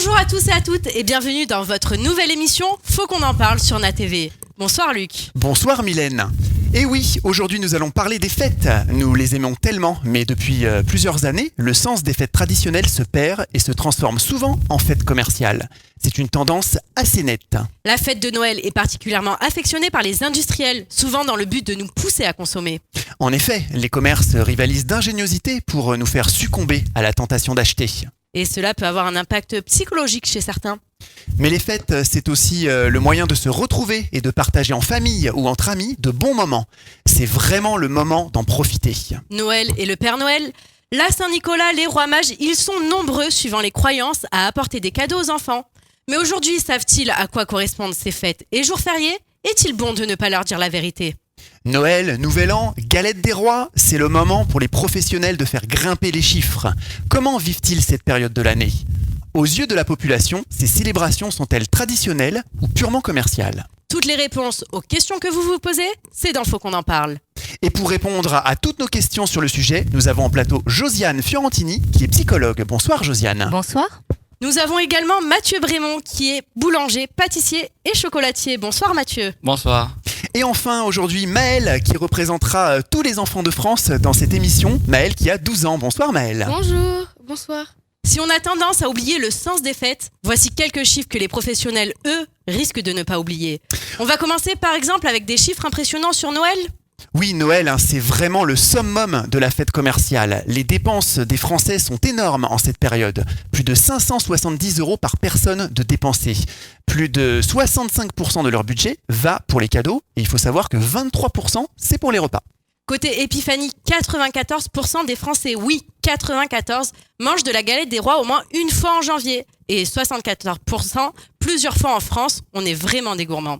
Bonjour à tous et à toutes et bienvenue dans votre nouvelle émission Faut qu'on en parle sur NATV. Bonsoir Luc. Bonsoir Mylène. Et oui, aujourd'hui nous allons parler des fêtes. Nous les aimons tellement, mais depuis plusieurs années, le sens des fêtes traditionnelles se perd et se transforme souvent en fêtes commerciales. C'est une tendance assez nette. La fête de Noël est particulièrement affectionnée par les industriels, souvent dans le but de nous pousser à consommer. En effet, les commerces rivalisent d'ingéniosité pour nous faire succomber à la tentation d'acheter. Et cela peut avoir un impact psychologique chez certains. Mais les fêtes, c'est aussi le moyen de se retrouver et de partager en famille ou entre amis de bons moments. C'est vraiment le moment d'en profiter. Noël et le Père Noël, la Saint-Nicolas, les rois mages, ils sont nombreux suivant les croyances à apporter des cadeaux aux enfants. Mais aujourd'hui, savent-ils à quoi correspondent ces fêtes et jours fériés ? Est-il bon de ne pas leur dire la vérité ? Noël, Nouvel An, Galette des Rois, c'est le moment pour les professionnels de faire grimper les chiffres. Comment vivent-ils cette période de l'année ? Aux yeux de la population, ces célébrations sont-elles traditionnelles ou purement commerciales ? Toutes les réponses aux questions que vous vous posez, c'est dans Faut qu'on en parle. Et pour répondre à toutes nos questions sur le sujet, nous avons en plateau Josiane Fiorentini, qui est psychologue. Bonsoir Josiane. Bonsoir. Nous avons également Mathieu Brémond, qui est boulanger, pâtissier et chocolatier. Bonsoir Mathieu. Bonsoir. Et enfin, aujourd'hui, Maëlle, qui représentera tous les enfants de France dans cette émission. Maëlle qui a 12 ans. Bonsoir Maëlle. Bonjour, bonsoir. Si on a tendance à oublier le sens des fêtes, voici quelques chiffres que les professionnels, eux, risquent de ne pas oublier. On va commencer par exemple avec des chiffres impressionnants sur Noël. Oui, Noël, c'est vraiment le summum de la fête commerciale. Les dépenses des Français sont énormes en cette période. Plus de 570 € par personne de dépensés. Plus de 65% de leur budget va pour les cadeaux. Et il faut savoir que 23%, c'est pour les repas. Côté épiphanie, 94% des Français, oui, 94, mangent de la galette des rois au moins une fois en janvier. Et 74%, plusieurs fois en France, on est vraiment des gourmands.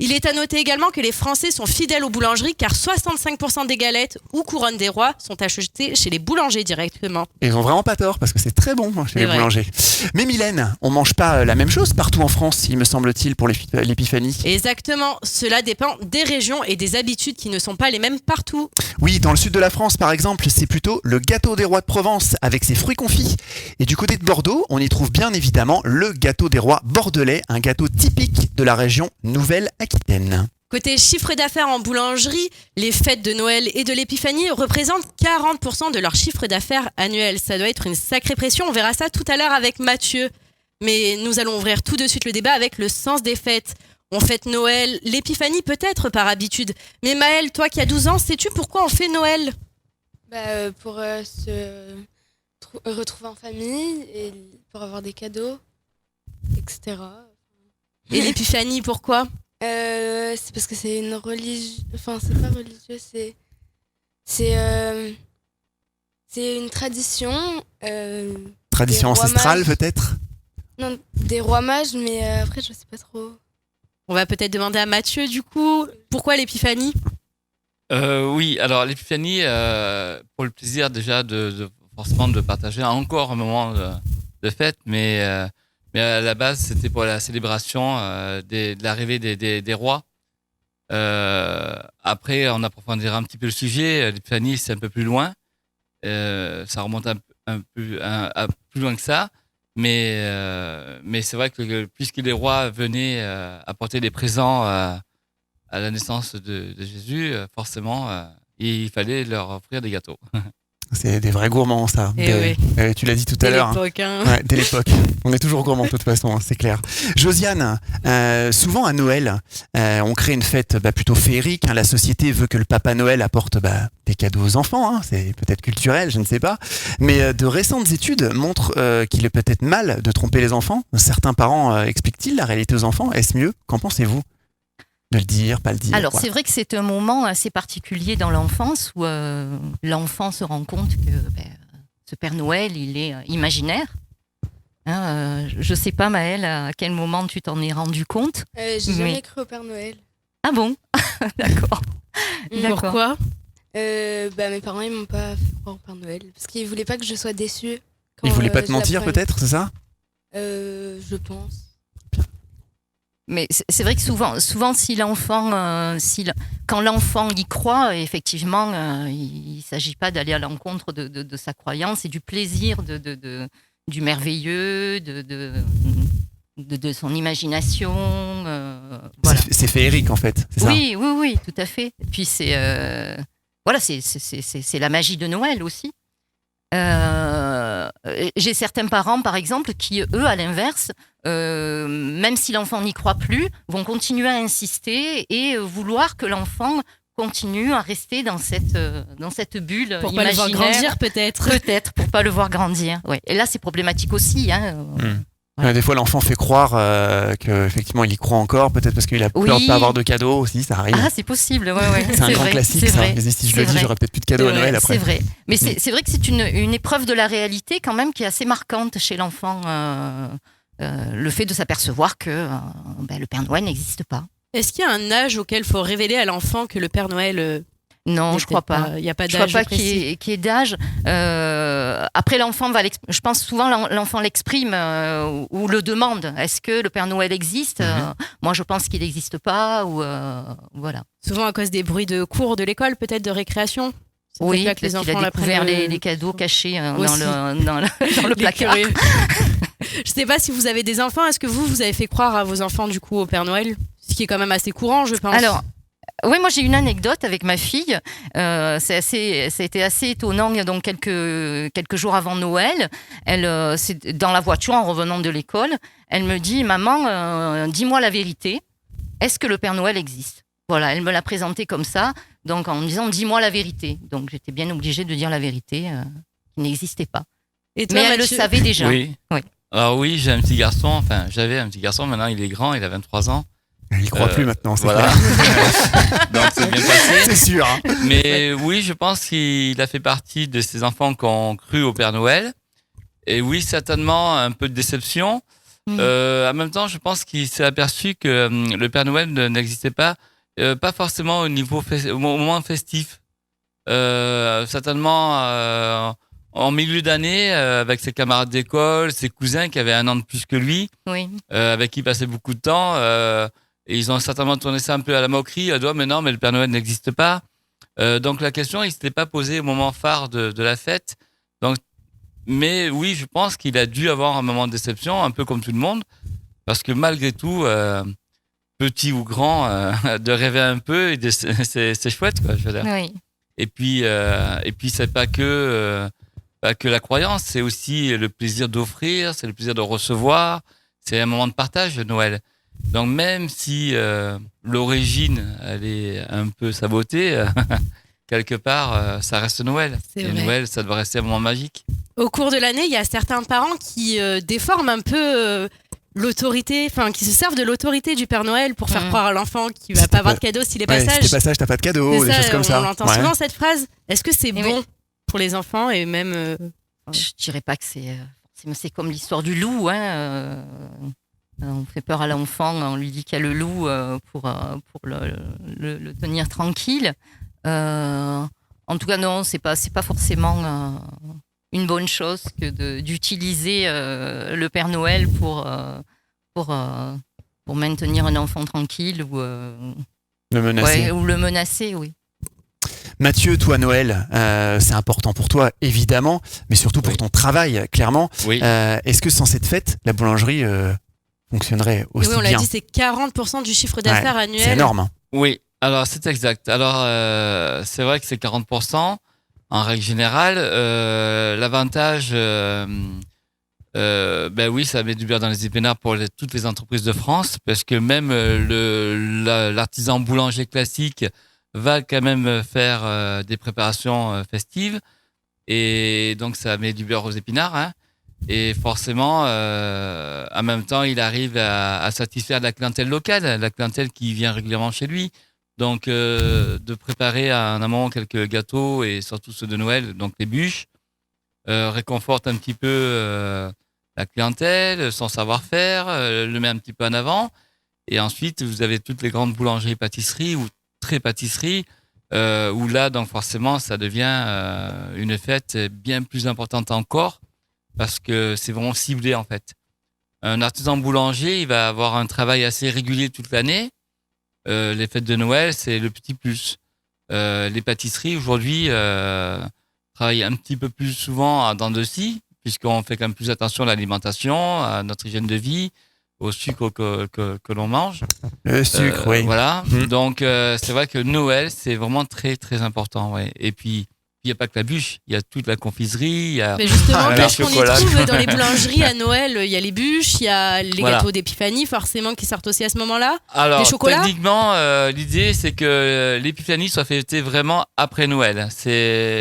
Il est à noter également que les Français sont fidèles aux boulangeries car 65% des galettes ou couronnes des rois sont achetées chez les boulangers directement. Et ils ont vraiment pas tort parce que c'est très bon chez les boulangers. Mais Mylène, on mange pas la même chose partout en France, il me semble-t-il, pour l'épiphanie. Exactement, cela dépend des régions et des habitudes qui ne sont pas les mêmes partout. Oui, dans le sud de la France par exemple, c'est plutôt le gâteau des rois de Provence avec ses fruits confits. Et du côté de Bordeaux, on y trouve bien évidemment le gâteau des rois bordelais, un gâteau typique de la région Nouvelle-Aquitaine. Côté chiffre d'affaires en boulangerie, les fêtes de Noël et de l'épiphanie représentent 40% de leur chiffre d'affaires annuel. Ça doit être une sacrée pression, on verra ça tout à l'heure avec Mathieu. Mais nous allons ouvrir tout de suite le débat avec le sens des fêtes. On fête Noël, l'épiphanie peut-être par habitude. Mais Maëlle, toi qui as 12 ans, sais-tu pourquoi on fait Noël ? Pour se retrouver en famille et pour avoir des cadeaux, etc. Et l'épiphanie, pourquoi ? C'est parce que c'est une religion. Enfin, c'est pas religieux, c'est une tradition. Tradition ancestrale peut-être ? Non, des rois mages, mais après je sais pas trop. On va peut-être demander à Mathieu du coup, pourquoi l'épiphanie ? Oui, alors l'épiphanie, pour le plaisir déjà forcément de partager encore un moment de fête, mais à la base c'était pour la célébration de l'arrivée des rois. Après, on approfondira un petit peu le sujet. L'épiphanie, c'est un peu plus loin. Ça remonte un peu plus loin que ça. Mais c'est vrai que puisque les rois venaient apporter des présents à la naissance de Jésus, forcément, il fallait leur offrir des gâteaux. C'est des vrais gourmands, ça. Tu l'as dit tout à l'heure. Dès l'époque. Hein. Ouais, dès l'époque. On est toujours gourmands de toute façon, hein, c'est clair. Josiane, souvent à Noël, on crée une fête plutôt féerique. Hein. La société veut que le Papa Noël apporte des cadeaux aux enfants. Hein. C'est peut-être culturel, je ne sais pas. Mais de récentes études montrent qu'il est peut-être mal de tromper les enfants. Certains parents expliquent-ils la réalité aux enfants ? Est-ce mieux ? Qu'en pensez-vous ? De le dire, pas le dire. Alors, c'est vrai que c'est un moment assez particulier dans l'enfance où l'enfant se rend compte que ce Père Noël, il est imaginaire. Hein, je sais pas, Maëlle, à quel moment tu t'en es rendu compte ? J'ai jamais cru au Père Noël. Ah bon ? D'accord. Pourquoi ? Mes parents, ils m'ont pas fait croire au Père Noël. Parce qu'ils voulaient pas que je sois déçue. Ils voulaient pas te mentir, peut-être, c'est ça ? Je pense. Mais c'est vrai que souvent si l'enfant, quand l'enfant y croit, effectivement, il ne s'agit pas d'aller à l'encontre de sa croyance et du plaisir du merveilleux, de son imagination. Voilà. C'est féerique en fait, c'est ça? Oui, tout à fait. Et puis c'est la magie de Noël aussi. J'ai certains parents, par exemple, qui, eux, à l'inverse, même si l'enfant n'y croit plus, vont continuer à insister et vouloir que l'enfant continue à rester dans cette bulle Pour pas le voir imaginaire. grandir, peut-être. Peut-être, pour pas le voir grandir. Ouais. Et là, c'est problématique aussi. Ouais, des fois, l'enfant fait croire qu'effectivement, il y croit encore, peut-être parce qu'il a peur de Oui. pas avoir de cadeaux aussi, ça arrive. Ah, c'est possible, ouais. C'est un grand vrai, classique, c'est ça. vrai. Mais si je C'est le dis, vrai. j'aurai peut-être plus de cadeaux à C'est Noël vrai, après. C'est vrai. Mais c'est vrai que c'est une épreuve de la réalité quand même qui est assez marquante chez l'enfant. Le fait de s'apercevoir que le Père Noël n'existe pas. Est-ce qu'il y a un âge auquel il faut révéler à l'enfant que le Père Noël... Non, je crois pas. Il n'y a pas Je crois d'âge pas précis. qu'il y ait d'âge. Après, l'enfant je pense souvent l'enfant l'exprime ou le demande. Est-ce que le Père Noël existe? Moi, je pense qu'il n'existe pas. Ou voilà. Souvent à cause des bruits de cours de l'école, peut-être de récréation. C'est Oui, peut-être là que les parce qu'il enfants a découvert l'apprennent, les cadeaux cachés dans aussi. dans le les placard. curieux. Je sais pas si vous avez des enfants. Est-ce que vous avez fait croire à vos enfants du coup au Père Noël? Ce qui est quand même assez courant, je pense. Alors, oui, moi j'ai une anecdote avec ma fille. Ça a été assez étonnant. Il y a donc quelques jours avant Noël, c'est dans la voiture en revenant de l'école, elle me dit: Maman, dis-moi la vérité. Est-ce que le Père Noël existe? Voilà, elle me l'a présenté comme ça, donc en me disant: dis-moi la vérité. Donc j'étais bien obligée de dire la vérité, qui n'existait pas. Et toi, Mais elle le Mathieu savait déjà. Oui. Oui. Alors oui, j'avais un petit garçon, maintenant il est grand, il a 23 ans. Il croit plus maintenant, c'est Voilà. clair. Donc c'est bien passé. C'est sûr. Hein. Mais oui, je pense qu'il a fait partie de ces enfants qui ont cru au Père Noël. Et oui, certainement un peu de déception. En même temps, je pense qu'il s'est aperçu que le Père Noël n'existait pas forcément au moment festif. Certainement en milieu d'année, avec ses camarades d'école, ses cousins qui avaient un an de plus que lui, Oui. avec qui il passait beaucoup de temps. Et ils ont certainement tourné ça un peu à la moquerie, à dire mais non, mais le Père Noël n'existe pas. Donc la question, il s'était pas posée au moment phare de la fête. Donc, mais oui, je pense qu'il a dû avoir un moment de déception, un peu comme tout le monde, parce que malgré tout, petit ou grand, de rêver un peu, et c'est chouette, quoi. Je veux dire. Oui. Et puis c'est pas que la croyance, c'est aussi le plaisir d'offrir, c'est le plaisir de recevoir, c'est un moment de partage de Noël. Donc même si l'origine, elle est un peu sabotée, quelque part, ça reste Noël. C'est Et vrai. Noël, ça doit rester un moment magique. Au cours de l'année, il y a certains parents qui déforment un peu l'autorité, enfin qui se servent de l'autorité du Père Noël pour faire croire à l'enfant qu'il va Si pas t'as avoir pas- de cadeau s'il est Ouais, pas si sage. t'es pas sage, t'as pas de cadeau, C'est des ça, choses comme ça. On entend Ouais. souvent cette phrase. Est-ce que c'est Et bon oui. pour les enfants et même Je dirais pas que c'est comme l'histoire du loup. On fait peur à l'enfant, on lui dit qu'il y a le loup pour le tenir tranquille. En tout cas, non, c'est pas forcément une bonne chose que d'utiliser le Père Noël pour maintenir un enfant tranquille ou Le menacer. ou le menacer, oui. Mathieu, toi, Noël, c'est important pour toi, évidemment, mais surtout pour Oui. ton travail, clairement. Oui. Est-ce que sans cette fête, la boulangerie fonctionnerait et aussi oui, on l'a bien? dit, c'est 40% du chiffre d'affaires Ouais, annuel. c'est énorme. Hein. Oui, alors c'est exact. Alors c'est vrai que c'est 40% en règle générale. L'avantage, ben oui, ça met du beurre dans les épinards pour toutes les entreprises de France, parce que même l'artisan boulanger classique va quand même faire des préparations festives, et donc ça met du beurre aux épinards. Hein. Et forcément, en même temps, il arrive à satisfaire la clientèle locale, la clientèle qui vient régulièrement chez lui. Donc, de préparer en amont quelques gâteaux et surtout ceux de Noël, donc les bûches, réconforte un petit peu la clientèle, son savoir-faire, le met un petit peu en avant. Et ensuite, vous avez toutes les grandes boulangeries, pâtisseries ou très pâtisseries, où là, donc forcément, ça devient une fête bien plus importante encore, parce que c'est vraiment ciblé en fait. Un artisan boulanger, il va avoir un travail assez régulier toute l'année. Les fêtes de Noël, c'est le petit plus. Les pâtisseries aujourd'hui travaillent un petit peu plus souvent en dents de scie, puisqu'on fait quand même plus attention à l'alimentation, à notre hygiène de vie, au sucre que l'on mange. Le sucre, oui. Voilà. Mhm. Donc, c'est vrai que Noël, c'est vraiment très, très important. Ouais. Et puis, il n'y a pas que la bûche, il y a toute la confiserie, il y a Mais justement, Ah, qu'est-ce qu'on y chocolat. trouve dans les boulangeries à Noël? Il y a les bûches, il y a les Voilà. gâteaux d'épiphanie, forcément, qui sortent aussi à ce moment-là. Alors, Des chocolats techniquement, l'idée, c'est que l'épiphanie soit fêtée vraiment après Noël.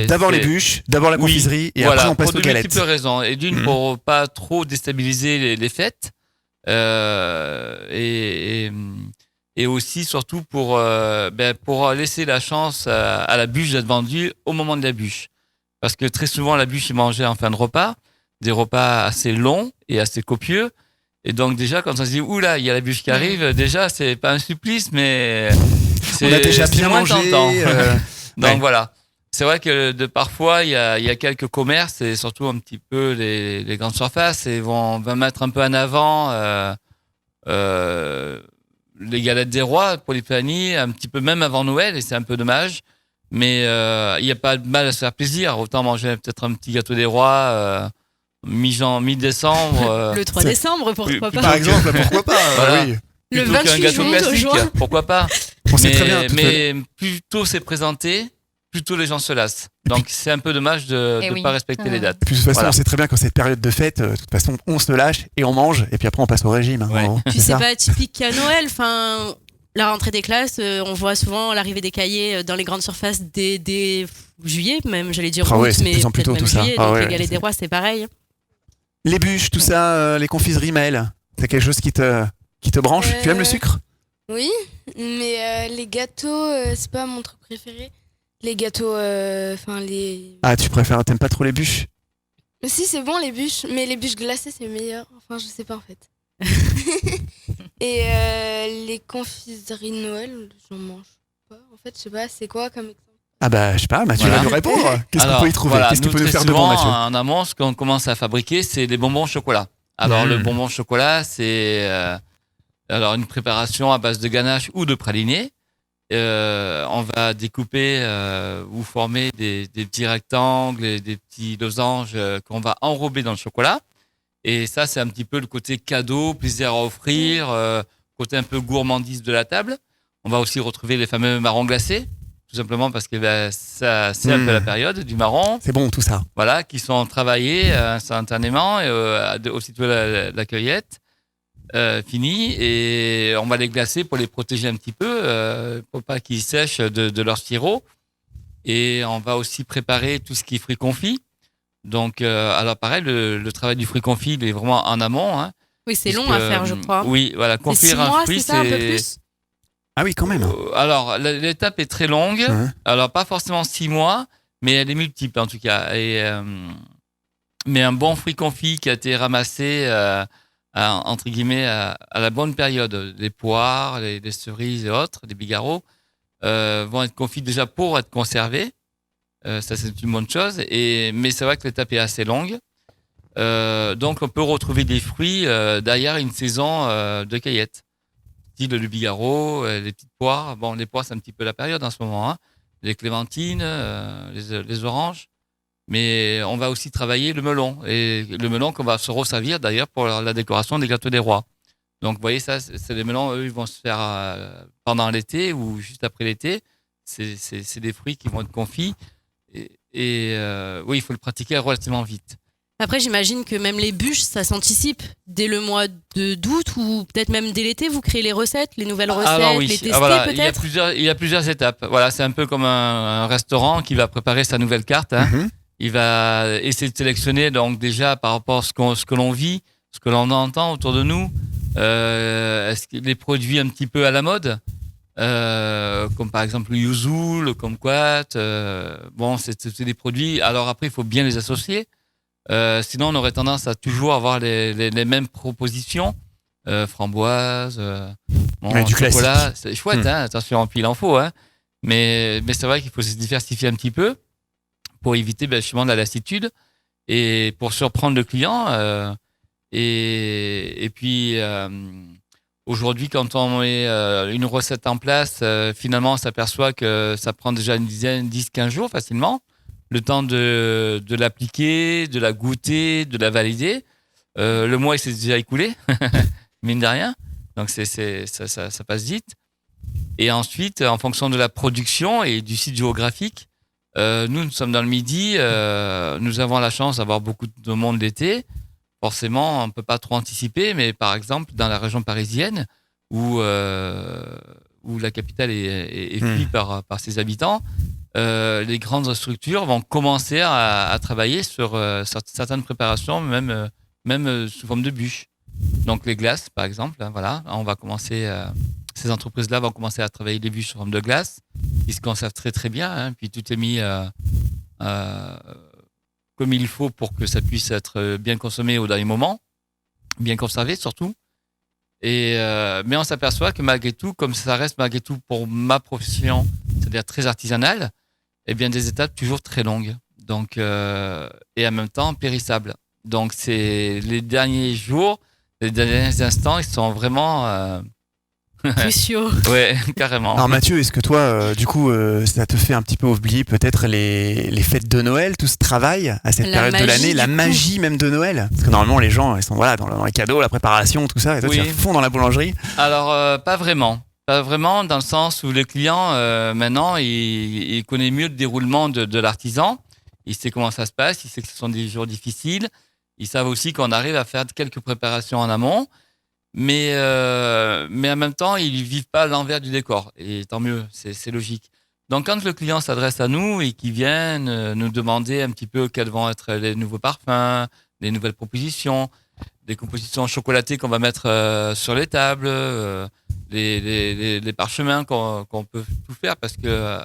D'abord c'est- les bûches, d'abord la Oui, confiserie, et voilà, après on passe pour aux de galettes. multiples raisons. Et d'une, Mhm. pour pas trop déstabiliser les fêtes. Et aussi, surtout, pour laisser la chance à la bûche d'être vendue au moment de la bûche. Parce que très souvent, la bûche est mangée en fin de repas. Des repas assez longs et assez copieux. Et donc, déjà, quand on se dit, oula, il y a la bûche qui arrive, déjà, c'est pas un supplice, mais On a déjà c'est bien moins mangé. tentant. Donc Ouais. voilà. C'est vrai que parfois, il y a quelques commerces et surtout un petit peu les grandes surfaces et vont mettre un peu en avant les galettes des rois pour l'épiphanie, un petit peu même avant Noël, et c'est un peu dommage. Mais il n'y a pas de mal à se faire plaisir. Autant manger peut-être un petit gâteau des rois mi-décembre. Le 3 c'est- décembre, pourquoi plus- pas Par exemple, pourquoi pas Voilà. oui. Le plutôt qu'un 28 gâteau juin, classique, juin. pourquoi pas. On sait très bien. Mais plus tôt c'est présenté, plus tôt les gens se lassent. Donc c'est un peu dommage de Eh ne oui. pas respecter les dates. Et puis de toute façon, Voilà. on sait très bien qu'en cette période de fête, de toute façon, on se lâche et on mange, et puis après on passe au régime. Ouais. en gros. Puis C'est c'est ça. pas typique qu'à Noël. Enfin, la rentrée des classes, on voit souvent l'arrivée des cahiers dans les grandes surfaces dès juillet, même j'allais dire Ah ouais, août, c'est de mais plus en plus peut-être tôt, même tout ça. juillet. Ah Donc ouais, les galets c'est- des rois, c'est pareil. Les bûches, tout ça, les confiseries, Maëlle, c'est quelque chose qui te branche. Tu aimes le sucre? Oui, mais les gâteaux, c'est pas mon truc préféré. Les gâteaux, enfin les. Ah, t'aimes pas trop les bûches? Si, c'est bon les bûches, mais les bûches glacées, c'est meilleur. Enfin, je sais pas en fait. Et les confiseries de Noël, j'en mange pas. En fait, je sais pas, c'est quoi comme exemple? Ah bah, je sais pas, Mathieu Voilà. va nous répondre. Qu'est-ce qu'on Alors, peut y trouver? voilà, Qu'est-ce que tu peux nous très faire de bon, souvent, Mathieu? en amont, ce qu'on commence à fabriquer, c'est des bonbons au chocolat. Alors, le bonbon au chocolat, c'est alors une préparation à base de ganache ou de praliné. On va découper ou former des petits rectangles et des petits losanges qu'on va enrober dans le chocolat. Et ça, c'est un petit peu le côté cadeau, plaisir à offrir, côté un peu gourmandise de la table. On va aussi retrouver les fameux marrons glacés, tout simplement parce que ça, c'est un peu la période du marron, C'est bon, tout ça. voilà, qui sont travaillés instantanément et aussitôt la cueillette finie, et on va les glacer pour les protéger un petit peu, pour pas qu'ils sèchent de leur sirop. Et on va aussi préparer tout ce qui est fruits confits. Donc, alors pareil, le travail du fruit confit, il est vraiment en amont. Hein, Oui, c'est long puisque, à faire, je crois. Oui, voilà, C'est 6 confire un mois, fruit, c'est ça, un peu plus? Ah oui, quand même. Alors, l'étape est très longue. Ouais. Alors, pas forcément 6 mois, mais elle est multiple en tout cas. Mais un bon fruit confit qui a été ramassé, entre guillemets, à la bonne période. Les poires, les cerises et autres, les bigarreaux, vont être confits déjà pour être conservés. Ça, c'est une bonne chose. Mais c'est vrai que l'étape est assez longue. Donc, on peut retrouver des fruits derrière une saison de cueillette. Style le bigarreau, les petites poires. Bon, les poires, c'est un petit peu la période en ce moment. Hein. Les clémentines, les oranges. Mais on va aussi travailler le melon. Et le melon qu'on va se resservir d'ailleurs pour la décoration des gâteaux des rois. Donc, vous voyez, ça, c'est les melons, eux, ils vont se faire pendant l'été ou juste après l'été. C'est des fruits qui vont être confits. Oui, il faut le pratiquer relativement vite. Après, j'imagine que même les bûches, ça s'anticipe dès le mois d'août ou peut-être même dès l'été. Vous créez les recettes, les nouvelles recettes, Alors oui, les tester voilà, peut-être. il y a plusieurs étapes. Voilà, c'est un peu comme un restaurant qui va préparer sa nouvelle carte. Hein. Mhm. Il va essayer de sélectionner donc déjà par rapport à ce que l'on vit, ce que l'on entend autour de nous. Est-ce que les produits un petit peu à la mode, comme par exemple le yuzu, le kumquat. Bon, c'est des produits. Alors après, il faut bien les associer. Sinon, on aurait tendance à toujours avoir les mêmes propositions. Framboise, Ouais, du chocolat. classique. C'est chouette, hein, attention, puis il en faut. Hein. Mais c'est vrai qu'il faut se diversifier un petit peu pour éviter justement de la lassitude et pour surprendre le client. Et puis, aujourd'hui, quand on met une recette en place, finalement, on s'aperçoit que ça prend déjà une dizaine, 10, 15 jours facilement. le temps de l'appliquer, de la goûter, de la valider. Le mois, il s'est déjà écoulé, mine de rien. Donc, ça passe vite. Et ensuite, en fonction de la production et du site géographique, nous sommes dans le Midi. Nous avons la chance d'avoir beaucoup de monde l'été. Forcément, on ne peut pas trop anticiper, mais par exemple, dans la région parisienne, où la capitale est fuie par ses habitants, les grandes structures vont commencer à travailler sur certaines préparations, même sous forme de bûches. Donc les glaces, par exemple, hein, voilà, on va commencer. Ces entreprises-là vont commencer à travailler les bûches sous forme de glace. Ils se conservent très très bien. Hein, puis tout est mis comme il faut pour que ça puisse être bien consommé au dernier moment, bien conservé surtout. Mais on s'aperçoit que malgré tout, comme ça reste malgré tout pour ma profession, c'est-à-dire très artisanale, eh bien des étapes toujours très longues. Donc et en même temps périssables. Donc c'est les derniers jours, les derniers instants, ils sont vraiment Cruciaux. ouais, carrément. Alors Mathieu, est-ce que toi, du coup, ça te fait un petit peu oublier peut-être les fêtes de Noël, tout ce travail à cette La période de magie, l'année, la du coup. magie même de Noël? Parce que normalement, les gens, ils sont dans les cadeaux, la préparation, tout ça, et toi, Oui. tu es à fond dans la boulangerie. Alors, pas vraiment. Pas vraiment, dans le sens où le client, maintenant, il connaît mieux le déroulement de l'artisan. Il sait comment ça se passe, il sait que ce sont des jours difficiles. Ils savent aussi qu'on arrive à faire quelques préparations en amont. Mais en même temps, ils ne vivent pas l'envers du décor. Et tant mieux, c'est logique. Donc, quand le client s'adresse à nous et qu'il vient nous demander un petit peu quels vont être les nouveaux parfums, les nouvelles propositions, des compositions chocolatées qu'on va mettre sur les tables, les parchemins qu'on peut tout faire parce que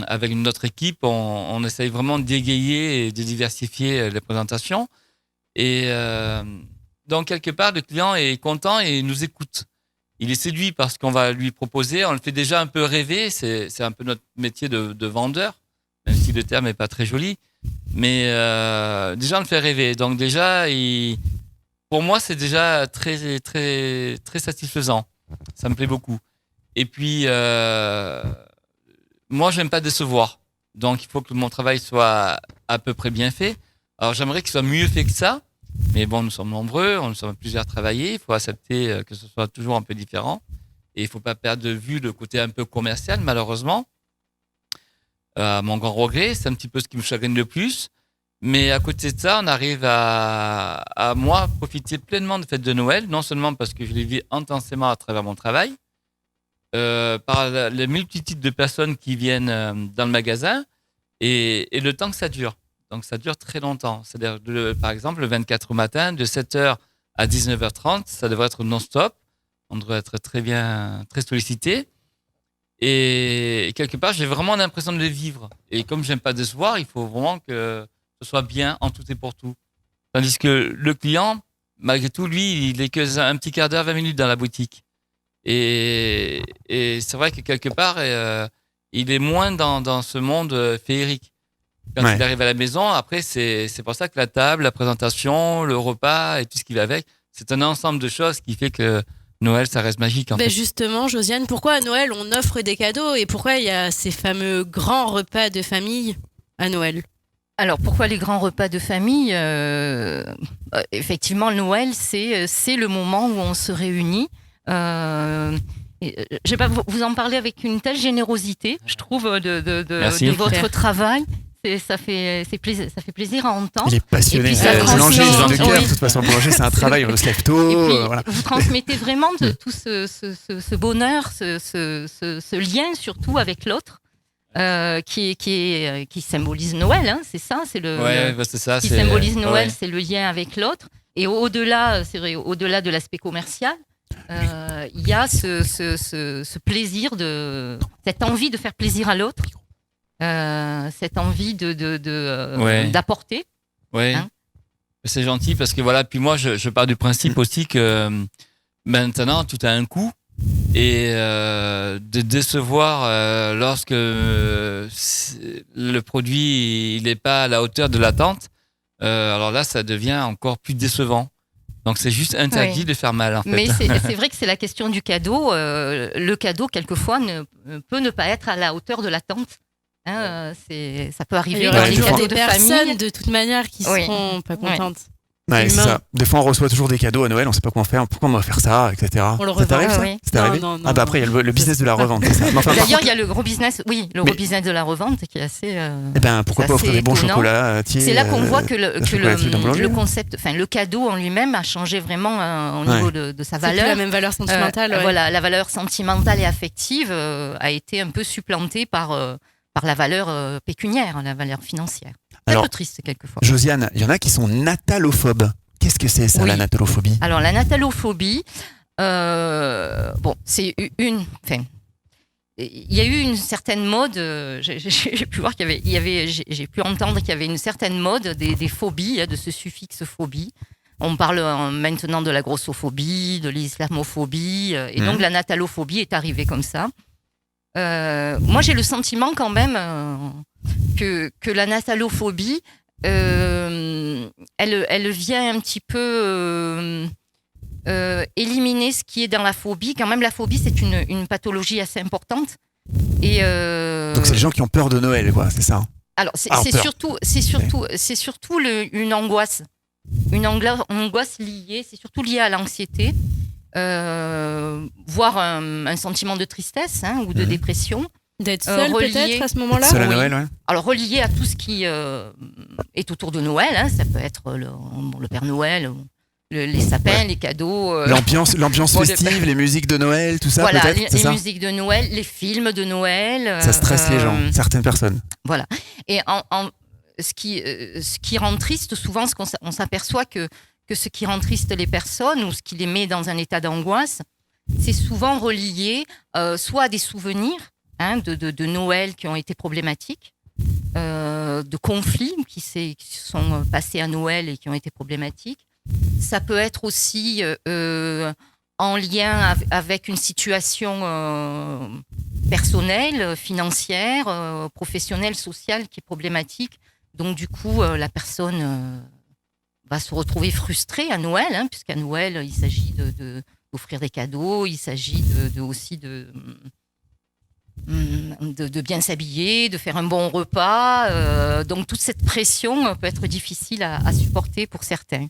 avec notre équipe, on essaye vraiment d'égayer et de diversifier les présentations. Et donc, quelque part, le client est content et nous écoute. Il est séduit par ce qu'on va lui proposer. On le fait déjà un peu rêver. C'est un peu notre métier de vendeur, même si le terme n'est pas très joli. Mais déjà, on le fait rêver. Donc déjà, pour moi, c'est déjà très, très, très satisfaisant. Ça me plaît beaucoup. Et puis, moi, je n'aime pas décevoir. Donc, il faut que mon travail soit à peu près bien fait. Alors, j'aimerais qu'il soit mieux fait que ça. Mais bon, nous sommes nombreux, nous sommes plusieurs à travailler. Il faut accepter que ce soit toujours un peu différent. Et il ne faut pas perdre de vue le côté un peu commercial, malheureusement. Mon grand regret, c'est un petit peu ce qui me chagrine le plus. Mais à côté de ça, on arrive à moi, profiter pleinement de fête de Noël. Non seulement parce que je les vis intensément à travers mon travail, par les multitudes de personnes qui viennent dans le magasin et le temps que ça dure. Donc, ça dure très longtemps. C'est-à-dire, par exemple, le 24 au matin, de 7h à 19h30, ça devrait être non-stop. On devrait être très sollicité. Et quelque part, j'ai vraiment l'impression de le vivre. Et comme j'aime pas décevoir, il faut vraiment que ce soit bien en tout et pour tout. Tandis que le client, malgré tout, lui, il est que un petit quart d'heure, 20 minutes dans la boutique. Et c'est vrai que quelque part, il est moins dans ce monde féerique. Quand il arrive à la maison, après, c'est pour ça que la table, la présentation, le repas et tout ce qui va avec, c'est un ensemble de choses qui fait que Noël, ça reste magique. En fait. Justement, Josiane, pourquoi à Noël, on offre des cadeaux et pourquoi il y a ces fameux grands repas de famille à Noël? Alors, pourquoi les grands repas de famille Effectivement, Noël, c'est le moment où on se réunit. Je vais pas vous en parler avec une telle générosité, je trouve, de votre travail. Ça fait plaisir à entendre. Il est passionné. Et puis, boulanger de cœur. Oui. De toute façon, boulanger, c'est un travail. On se lève tôt. Et puis, voilà. vous transmettez vraiment tout ce bonheur, ce lien surtout avec l'autre, qui symbolise Noël. Hein, c'est ça, c'est c'est ça. Qui symbolise Noël, c'est le lien avec l'autre. Et au-delà de l'aspect commercial, il y a ce plaisir cette envie de faire plaisir à l'autre. Cette envie d'apporter. Oui, hein, c'est gentil parce que voilà, puis moi je pars du principe aussi que maintenant tout a un coût et de décevoir lorsque le produit il n'est pas à la hauteur de l'attente, alors là ça devient encore plus décevant. Donc c'est juste interdit de faire mal en fait. Mais c'est vrai que c'est la question du cadeau. Le cadeau quelquefois peut ne pas être à la hauteur de l'attente. Ça peut arriver Il y dans aura les des cadeaux des de personnes famille. de toute manière qui Oui. seront pas contentes. Ouais, c'est humain. ça. Des fois, on reçoit toujours des cadeaux à Noël, on sait pas quoi en faire, pourquoi on va faire ça, etc. On le Ça t'arrive, revend. ça Oui. Ça t'est Non, arrivé non, Ah bah après, il y a le business de la revente, c'est ça. Mais enfin, par D'ailleurs, contre, il y a le gros business, business de la revente qui est assez. eh ben, pourquoi c'est pas offrir assez des bons étonnant. chocolatiers. C'est là qu'on voit que chocolatier dans Boulanger. le concept, enfin le cadeau en lui-même a changé vraiment au niveau de sa C'est plus valeur. la même valeur sentimentale. Ouais. Voilà, la valeur sentimentale et affective a été un peu supplantée par la valeur pécuniaire, la valeur financière. C'est un Alors, peu triste quelquefois. Josiane, il y en a qui sont natalophobes. Qu'est-ce que c'est ça, Oui. la natalophobie? Alors la natalophobie, c'est une. Enfin, il y a eu une certaine mode. J'ai pu voir j'ai pu entendre qu'il y avait une certaine mode des phobies, de ce suffixe phobie. On parle maintenant de la grossophobie, de l'islamophobie, et donc la natalophobie est arrivée comme ça. Moi, j'ai le sentiment quand même que la natalophobie, elle vient un petit peu éliminer ce qui est dans la phobie. Quand même, la phobie, c'est une pathologie assez importante. Et Donc, c'est les gens qui ont peur de Noël, quoi, c'est ça? alors, c'est surtout une angoisse. Une angoisse liée, c'est surtout lié à l'anxiété, voire un sentiment de tristesse ou de dépression. D'être seul relié- peut-être à ce moment-là. Seul à oui. Noël, ouais. Alors relié à tout ce qui est autour de Noël, ça peut être le Père Noël, les sapins, les cadeaux. L'ambiance Bon, festive, les musiques de Noël, tout ça, voilà, peut-être, c'est les ça? musiques de Noël, les films de Noël. Ça stresse les gens, certaines personnes. Voilà. Et ce qui rend triste, souvent, on s'aperçoit que ce qui rend triste les personnes ou ce qui les met dans un état d'angoisse, c'est souvent relié soit à des souvenirs de Noël qui ont été problématiques, de conflits qui se sont passés à Noël et qui ont été problématiques. Ça peut être aussi en lien avec une situation personnelle, financière, professionnelle, sociale qui est problématique. Donc du coup, la personne va se retrouver frustrée à Noël, puisqu'à Noël, il s'agit d'offrir des cadeaux, il s'agit aussi de bien s'habiller, de faire un bon repas. Donc toute cette pression peut être difficile à supporter pour certains.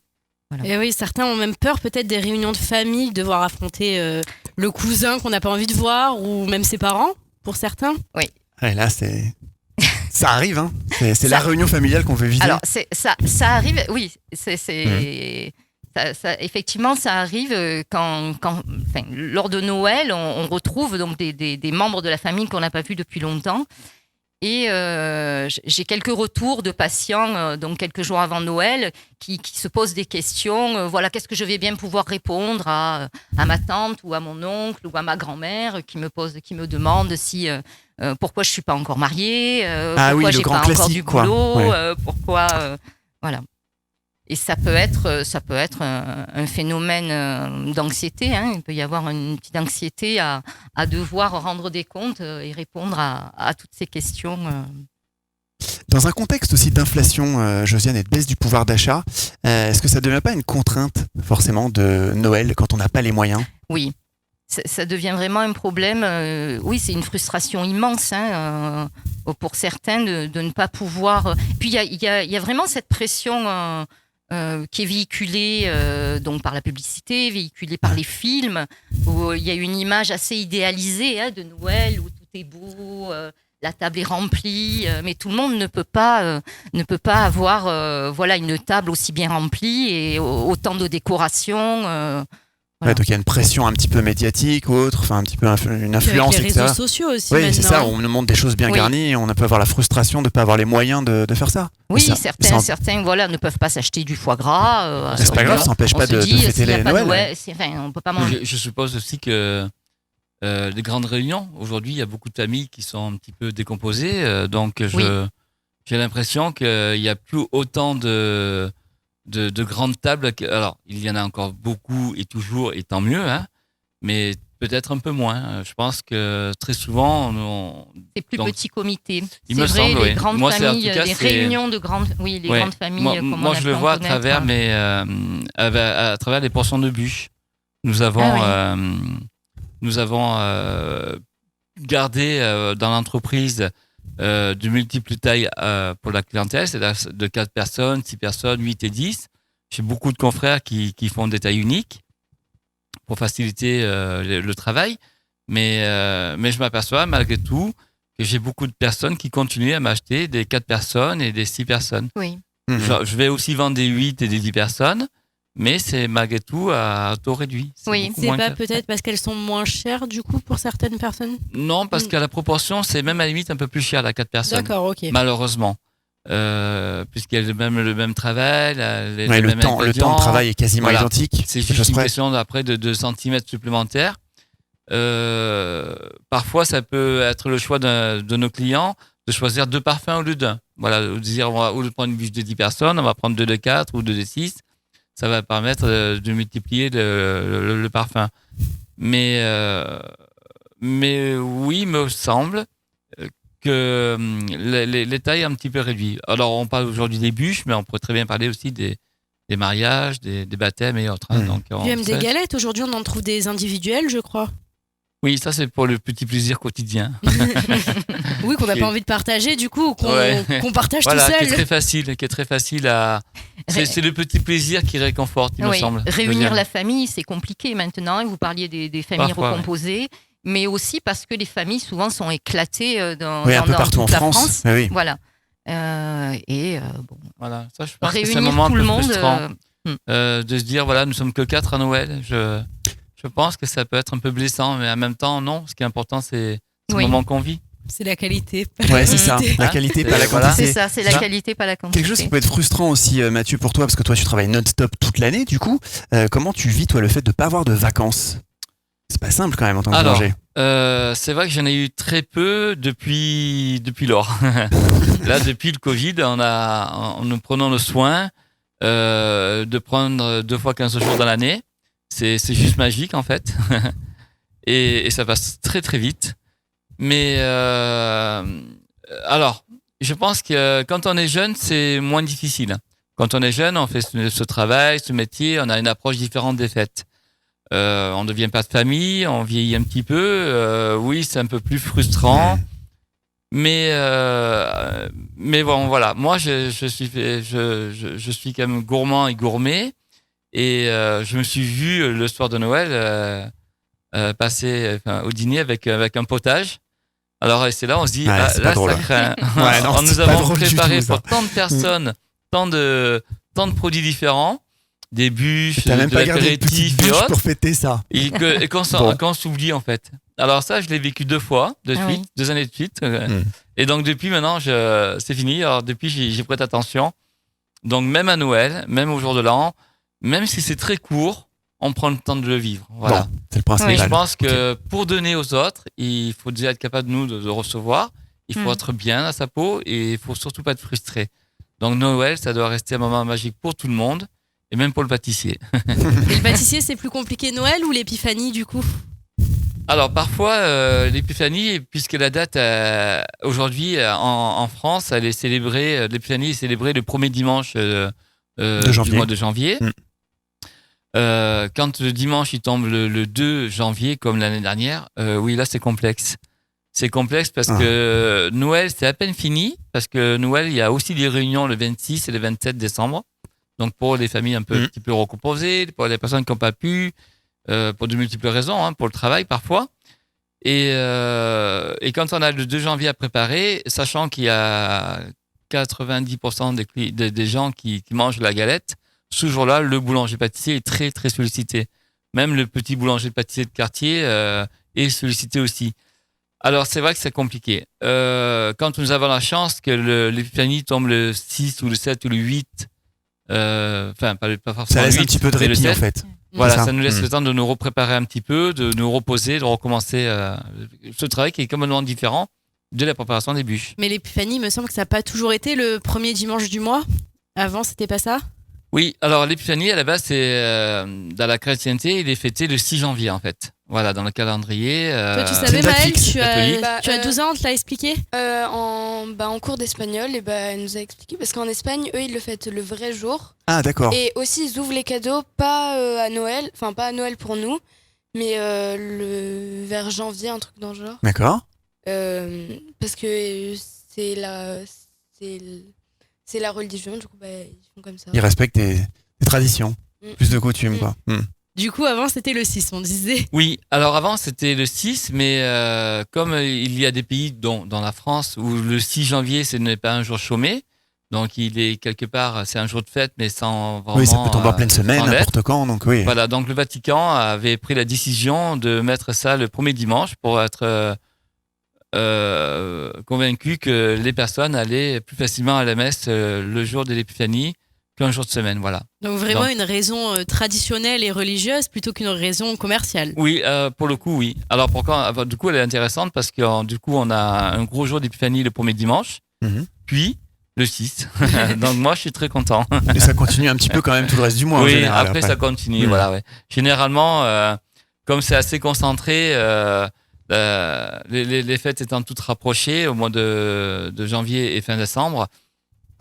Voilà. Et oui, certains ont même peur peut-être des réunions de famille, de devoir affronter le cousin qu'on n'a pas envie de voir, ou même ses parents, pour certains. Ouais, là, ça arrive, hein. C'est la réunion familiale qu'on veut éviter. Alors, ça arrive, oui. Effectivement, ça arrive lors de Noël, on retrouve donc des membres de la famille qu'on n'a pas vus depuis longtemps. Et j'ai quelques retours de patients, donc quelques jours avant Noël, qui se posent des questions. Voilà, qu'est-ce que je vais bien pouvoir répondre à ma tante ou à mon oncle ou à ma grand-mère qui me demande si pourquoi je suis pas encore mariée, pourquoi j'ai pas encore du boulot, pourquoi voilà. Et ça peut être un phénomène d'anxiété. Il peut y avoir une petite anxiété à devoir rendre des comptes et répondre à toutes ces questions. Dans un contexte aussi d'inflation, Josiane, et de baisse du pouvoir d'achat, est-ce que ça ne devient pas une contrainte forcément de Noël quand on n'a pas les moyens? Oui, ça devient vraiment un problème. Oui, c'est une frustration immense pour certains de ne pas pouvoir. Puis il y a vraiment cette pression. Qui est véhiculée donc par la publicité, véhiculée par les films, où il y a une image assez idéalisée de Noël, où tout est beau, la table est remplie, mais tout le monde ne peut pas avoir une table aussi bien remplie et autant de décorations. Voilà. Ouais, donc il y a une pression un petit peu médiatique ou autre, enfin un petit peu une influence, avec les etc. réseaux sociaux aussi. Oui, maintenant. c'est ça, on nous montre des choses bien garnies et on peut avoir la frustration de ne pas avoir les moyens de faire ça. Oui, ça, certains ne peuvent pas s'acheter du foie gras. C'est pas grave, ça n'empêche pas de fêter les Noël. On peut pas manger. Je suppose aussi que les grandes réunions, aujourd'hui, il y a beaucoup de familles qui sont un petit peu décomposées. Donc, j'ai l'impression qu'il n'y a plus autant de grandes tables. Alors, il y en a encore beaucoup et toujours, et tant mieux, mais peut-être un peu moins. Je pense que très souvent, c'est plus petit comité. Il me vrai, semble, les grandes familles, les réunions de grandes, grandes familles. Moi, je le vois à travers les portions de bûches. Nous avons gardé dans l'entreprise de multiples tailles pour la clientèle, c'est-à-dire de 4 personnes, 6 personnes, 8 et 10. J'ai beaucoup de confrères qui font des tailles uniques pour faciliter le travail. Mais je m'aperçois malgré tout que j'ai beaucoup de personnes qui continuent à m'acheter des 4 personnes et des 6 personnes. Oui. Je vais aussi vendre des 8 et des 10 personnes, mais c'est malgré tout à taux réduit. Oui. beaucoup C'est moins pas que- peut-être parce qu'elles sont moins chères du coup pour certaines personnes. Non, parce qu'à la proportion, c'est même à la limite un peu plus cher la 4 personnes. D'accord, ok. Malheureusement. Puisqu'il y a le même travail, Ouais, le temps de ingrédients. travail est quasiment Voilà. identique. C'est peu juste chose une près. question d'après de 2 centimètres supplémentaires. Parfois, ça peut être le choix de nos clients de choisir 2 parfums au lieu d'un. Voilà, de dire, au lieu de prendre une bûche de 10 personnes, on va prendre 2 de 4 ou 2 de 6. Ça va permettre de multiplier le parfum. Mais oui, il me semble que les tailles un petit peu réduites. Alors, on parle aujourd'hui des bûches, mais on pourrait très bien parler aussi des mariages, des baptêmes et autres. Donc, Puis même des galettes, aujourd'hui on en trouve des individuelles, je crois. Oui, ça c'est pour le petit plaisir quotidien. Oui, qu'on n'a Qui pas est- envie de partager du coup, ou qu'on Ouais. qu'on partage Voilà, tout qui est seul. très facile à. C'est le petit plaisir qui réconforte, il me Oui. semble. Réunir Josiane. la famille, c'est compliqué maintenant. Vous parliez des familles Parfois, recomposées, mais aussi parce que les familles souvent sont éclatées dans, Oui, un peu dans partout en toute la France. Oui, oui. Voilà. Bon, Voilà, ça je pense que c'est un réunir moment un tout peu le monde. frustrant de se dire voilà, nous sommes que 4 à Noël. Je pense que ça peut être un peu blessant, mais en même temps, non. Ce qui est important, c'est le Oui. moment qu'on vit. C'est la qualité. Ouais, c'est ça. quantité. La qualité, Hein, pas la voilà. quantité. C'est ça, c'est la Ça. qualité, pas la quantité. Quelque chose qui peut être frustrant aussi, Mathieu, pour toi, parce que toi, tu travailles non-stop toute l'année, du coup. Comment tu vis, toi, le fait de ne pas avoir de vacances? C'est pas simple quand même en tant que Alors, boulanger. c'est vrai que j'en ai eu très peu depuis lors. Là, depuis le Covid, en nous prenant le soin de prendre 2 fois 15 jours dans l'année. C'est juste magique en fait. et ça passe très très vite. Mais alors, je pense que quand on est jeune, c'est moins difficile. Quand on est jeune, on fait ce travail, ce métier, on a une approche différente des fêtes. On ne devient pas de famille, on vieillit un petit peu. Oui, c'est un peu plus frustrant. Mais bon, voilà. Moi, je suis quand même gourmand et gourmet. Et je me suis vu le soir de Noël passer au dîner avec un potage. Alors, et c'est là, on se dit, Ouais, c'est pas là, drôle. ça craint. Ouais, non, Nous c'est pas avons drôle du préparé tout, ça. pour tant de personnes, tant de produits différents, des bûches, T'as même de pas gardé une petite l'apéritif et bûche autres. pour fêter ça. Et qu'on s'oublie en fait. Alors ça, je l'ai vécu 2 fois de Ah suite, oui. 2 années de suite. Mm. Et donc depuis maintenant, c'est fini. Alors depuis, j'ai prêté attention. Donc même à Noël, même au jour de l'an, même si c'est très court, on prend le temps de le vivre. Voilà. Bon, c'est le principal. Et je pense que pour donner aux autres, il faut déjà être capable nous de recevoir. Il faut Mm. être bien à sa peau et il faut surtout pas être frustré. Donc Noël, ça doit rester un moment magique pour tout le monde et même pour le pâtissier. Et le pâtissier, c'est plus compliqué Noël ou l'épiphanie du coup? Alors parfois l'épiphanie, puisque la date aujourd'hui en France, elle est célébrée, l'épiphanie est célébrée le premier dimanche De du janvier. mois de janvier. Mm. Quand le dimanche il tombe le 2 janvier comme l'année dernière, oui là c'est complexe. C'est complexe parce que Noël c'est à peine fini, parce que Noël il y a aussi des réunions le 26 et le 27 décembre. Donc pour les familles un petit peu recomposées, pour les personnes qui n'ont pas pu, pour de multiples raisons, pour le travail parfois. Et quand on a le 2 janvier à préparer, sachant qu'il y a 90% des gens qui mangent la galette, ce jour-là, le boulanger-pâtissier est très, très sollicité. Même le petit boulanger-pâtissier de quartier est sollicité aussi. Alors, c'est vrai que c'est compliqué. Quand nous avons la chance que l'épiphanie tombe le 6 ou le 7 ou le 8, enfin, pas forcément Ça laisse le 8, un petit peu de mais le répit en 7, fait. voilà, C'est ça nous laisse Mm. le temps de nous repréparer un petit peu, de nous reposer, de recommencer ce travail qui est complètement différent de la préparation des bûches. Mais l'épiphanie, il me semble que ça n'a pas toujours été le premier dimanche du mois. Avant, c'était pas ça? Oui, alors l'épiphanie, à la base, c'est dans la chrétienté, il est fêté le 6 janvier, en fait. Voilà, dans le calendrier. Toi, tu c'est savais, une date Maëlle, fixe, tu catholique. tu as 12 ans, on te l'a expliqué? En cours d'espagnol, elle nous a expliqué, parce qu'en Espagne, eux, ils le fêtent le vrai jour. Ah, d'accord. Et aussi, ils ouvrent les cadeaux, pas à Noël, enfin pas à Noël pour nous, mais vers janvier, un truc dans le genre. D'accord. Parce que c'est c'est la religion, du coup, ils font comme ça. Ils respectent des traditions, Mm. plus de coutumes, Mm. quoi. Du coup, avant, c'était le 6, on disait. Oui, alors avant c'était le 6, mais comme il y a des pays, dont dans la France, où le 6 janvier ce n'est pas un jour chômé, donc il est quelque part, c'est un jour de fête, mais sans vraiment. Oui, ça peut tomber en pleine semaine, sans l'être. n'importe quand, donc oui. Voilà, donc le Vatican avait pris la décision de mettre ça le premier dimanche pour être convaincu que les personnes allaient plus facilement à la messe le jour de l'Épiphanie qu'un jour de semaine, voilà. Donc vraiment Donc- une raison traditionnelle et religieuse plutôt qu'une raison commerciale. Oui, pour le coup, oui. Alors pourquoi du coup, elle est intéressante parce que du coup, on a un gros jour d'Épiphanie le premier dimanche, Mhm. puis le 6. Donc moi, je suis très content. Et ça continue un petit peu quand même tout le reste du mois en Oui, général. après ça continue, Mm. voilà. Ouais. Généralement, comme c'est assez concentré, les fêtes étant toutes rapprochées au mois de janvier et fin décembre,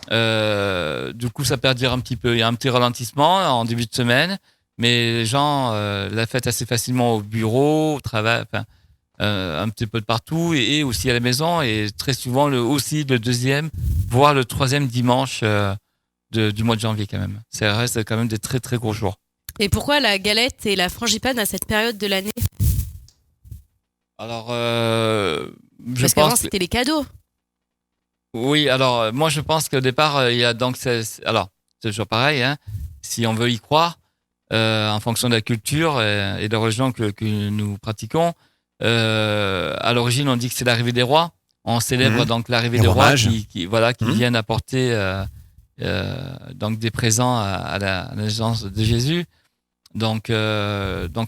du coup, ça perdure un petit peu. Il y a un petit ralentissement en début de semaine, mais les gens la fêtent assez facilement au bureau, au travail, enfin, un petit peu de partout et aussi à la maison et très souvent aussi le deuxième, voire le troisième dimanche du mois de janvier quand même. Ça reste quand même des très très gros jours. Et pourquoi la galette et la frangipane à cette période de l'année? Alors, je Parce qu'avant, pense que, c'était les cadeaux. oui, alors moi je pense qu'au départ, il y a donc alors c'est toujours pareil, hein, si on veut y croire, en fonction de la culture et de la religion que nous pratiquons, à l'origine on dit que c'est l'arrivée des rois. On célèbre Mhm. donc l'arrivée Les des rois rois mages. qui Mhm. viennent apporter donc des présents à la naissance de Jésus. Donc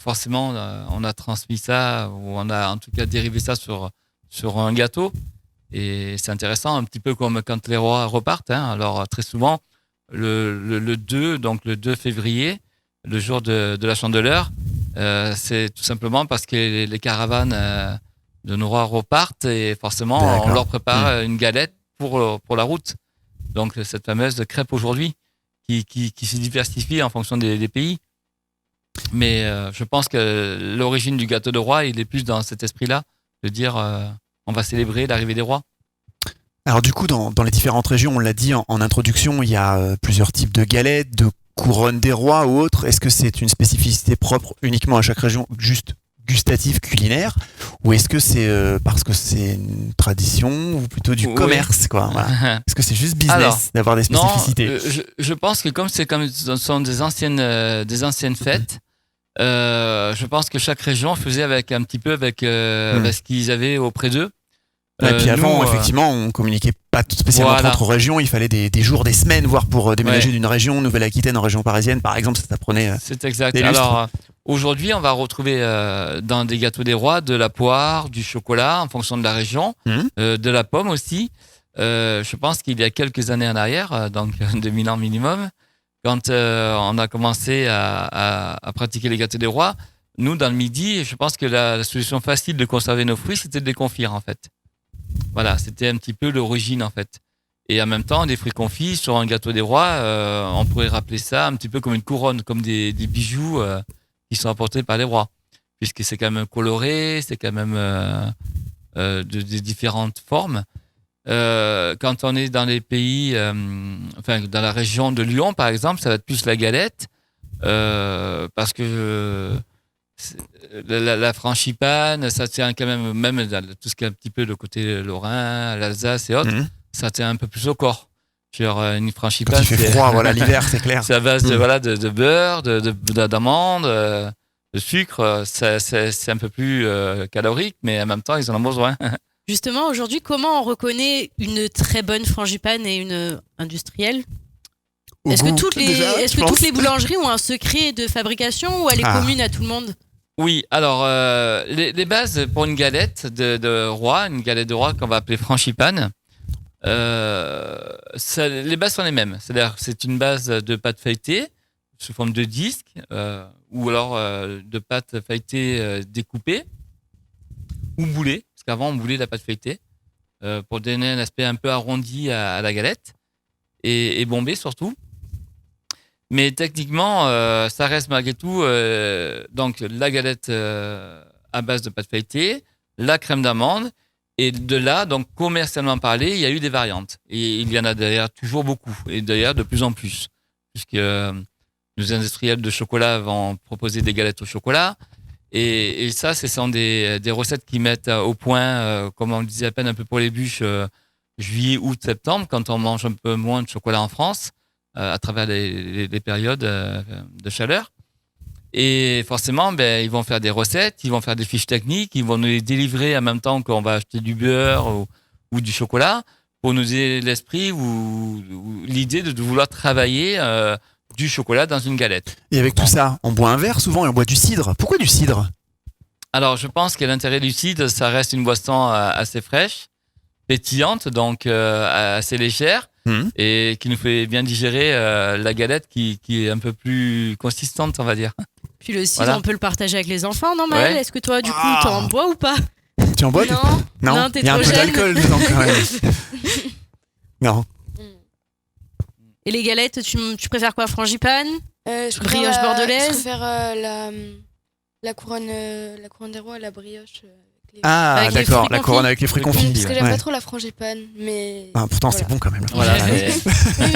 forcément, on a transmis ça, ou on a en tout cas dérivé ça sur un gâteau. Et c'est intéressant, un petit peu comme quand les rois repartent. Hein. Alors très souvent, le 2, donc le 2 février, le jour de la Chandeleur, c'est tout simplement parce que les caravanes de nos rois repartent et forcément, on D'accord. leur prépare une galette pour la route. Donc cette fameuse crêpe aujourd'hui qui se diversifie en fonction des pays. Mais je pense que l'origine du gâteau de roi, il est plus dans cet esprit-là, de dire on va célébrer l'arrivée des rois. Alors du coup, dans les différentes régions, on l'a dit en introduction, il y a plusieurs types de galettes, de couronnes des rois ou autres. Est-ce que c'est une spécificité propre uniquement à chaque région, juste gustative, culinaire, ou est-ce que c'est parce que c'est une tradition ou plutôt du Oui. commerce, quoi, voilà. Est-ce que c'est juste business Alors, d'avoir des Non, spécificités? je pense que comme ce sont des anciennes fêtes, je pense que chaque région faisait avec un petit peu avec ce qu'ils avaient auprès d'eux. Et puis avant, nous, effectivement, on communiquait pas tout spécialement voilà. entre régions. Il fallait des jours, des semaines, voire pour déménager Ouais. d'une région, Nouvelle-Aquitaine en région parisienne, par exemple, ça prenait. C'est exact. des lustres. Alors aujourd'hui, on va retrouver dans des gâteaux des rois de la poire, du chocolat en fonction de la région, Mhm. de la pomme aussi. Je pense qu'il y a quelques années en arrière, donc 2000 ans minimum, quand on a commencé à pratiquer les gâteaux des rois, nous dans le Midi, je pense que la solution facile de conserver nos fruits, c'était de les confire en fait. Voilà, c'était un petit peu l'origine en fait. Et en même temps, des fruits confits sur un gâteau des rois, on pourrait rappeler ça un petit peu comme une couronne, comme des bijoux qui sont apportés par les rois. Puisque c'est quand même coloré, c'est quand même de différentes formes. Quand on est dans les pays, enfin dans la région de Lyon par exemple, ça va être plus la galette, parce que la frangipane, ça tient quand même dans tout ce qui est un petit peu le côté lorrain, l'Alsace et autres, Mhm. ça tient un peu plus au corps. Genre une Quand frangipane, il fait froid, voilà, l'hiver, c'est clair. c'est à base de, Mm. voilà, de beurre, d'amandes, de sucre. C'est un peu plus calorique, mais en même temps, ils en ont besoin. Justement, aujourd'hui, comment on reconnaît une très bonne frangipane et une industrielle? Au Est-ce que goût, toutes déjà, les, je pense. toutes les boulangeries ont un secret de fabrication ou elle est Ah. commune à tout le monde? Oui, alors les bases pour une galette de roi, une galette de roi qu'on va appeler frangipane, les bases sont les mêmes. C'est-à-dire que c'est une base de pâte feuilletée sous forme de disque ou alors de pâte feuilletée découpée ou boulée, parce qu'avant on boulait la pâte feuilletée pour donner un aspect un peu arrondi à la galette et bombée surtout. Mais techniquement, ça reste malgré tout donc la galette à base de pâte feuilletée, la crème d'amande Et de là, donc commercialement parlé, il y a eu des variantes. Et il y en a d'ailleurs toujours beaucoup. Et d'ailleurs de plus en plus. Puisque nos industriels de chocolat vont proposer des galettes au chocolat. Et ça, ce sont des recettes qui mettent au point, comme on le disait à peine un peu pour les bûches, juillet, août, septembre, quand on mange un peu moins de chocolat en France, à travers les périodes de chaleur. Et forcément, ils vont faire des recettes, ils vont faire des fiches techniques, ils vont nous les délivrer en même temps qu'on va acheter du beurre ou du chocolat pour nous donner l'esprit ou l'idée de vouloir travailler du chocolat dans une galette. Et avec tout ça, on boit un verre souvent et on boit du cidre. Pourquoi du cidre? Alors, je pense que l'intérêt du cidre, ça reste une boisson assez fraîche, pétillante, donc assez légère, et qui nous fait bien digérer la galette qui est un peu plus consistante, on va dire. Puis le cidre, on peut le partager avec les enfants, non Maëlle? Est-ce que toi, du coup, t'en bois ou pas? Tu en bois? Non, t'es il y a un trop peu jeune. d'alcool dedans quand même. Non. Et les galettes, tu préfères quoi? Frangipane? Je Brioche bordelaise? Je préfère la couronne des rois, la brioche. Ah, Avec les d'accord, fruits la confits. couronne avec les fruits confits. Parce que j'aime Ouais. pas trop la frangipane, mais. Pourtant, Voilà. c'est bon quand même. Voilà.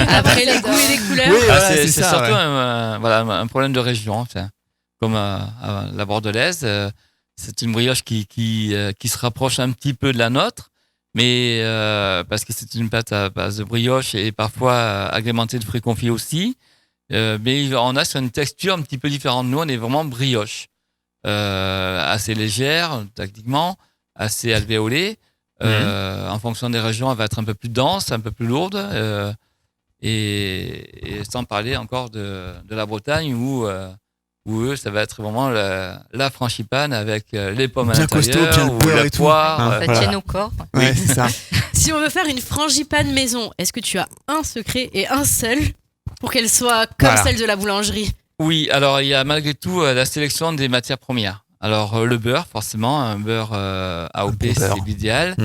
Après les goûts et les couleurs. Oui, voilà, c'est c'est ça, surtout ouais. un problème de région, enfin, comme la bordelaise. C'est une brioche qui se rapproche un petit peu de la nôtre, mais parce que c'est une pâte à base de brioche et parfois agrémentée de fruits confits aussi. Mais on a sur une texture un petit peu différente. Nous, on est vraiment brioche, assez légère, tactiquement, assez alvéolée. En fonction des régions, elle va être un peu plus dense, un peu plus lourde. Et sans parler encore de la Bretagne où eux, ça va être vraiment la frangipane avec les pommes à Bien l'intérieur, costaud, bien le ou beurre la et tout. poire. Ça Voilà. tient au corps. Ouais, c'est ça. Si on veut faire une frangipane maison, est-ce que tu as un secret et un seul pour qu'elle soit comme Voilà. celle de la boulangerie? Oui, alors il y a malgré tout la sélection des matières premières. Alors le beurre, forcément, un beurre AOP, bon beurre. c'est l'idéal.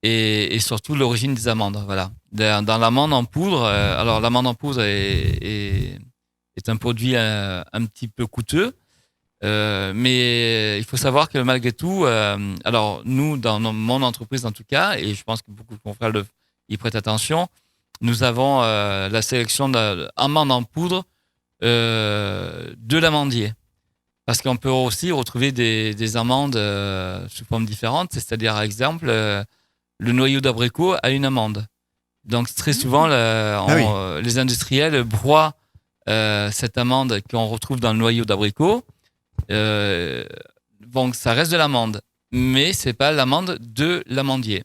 Et surtout l'origine des amandes. Voilà. Dans l'amande en poudre, alors l'amande en poudre est un produit un petit peu coûteux, mais il faut savoir que malgré tout, alors nous, dans mon entreprise en tout cas, et je pense que beaucoup de confrères y prêtent attention, nous avons la sélection d'amandes en poudre de l'amandier. Parce qu'on peut aussi retrouver des amandes sous forme différente, c'est-à-dire, par exemple, le noyau d'abricot a une amande. Donc, très souvent, les industriels broient cette amande qu'on retrouve dans le noyau d'abricot. Donc, ça reste de l'amande, mais c'est pas l'amande de l'amandier.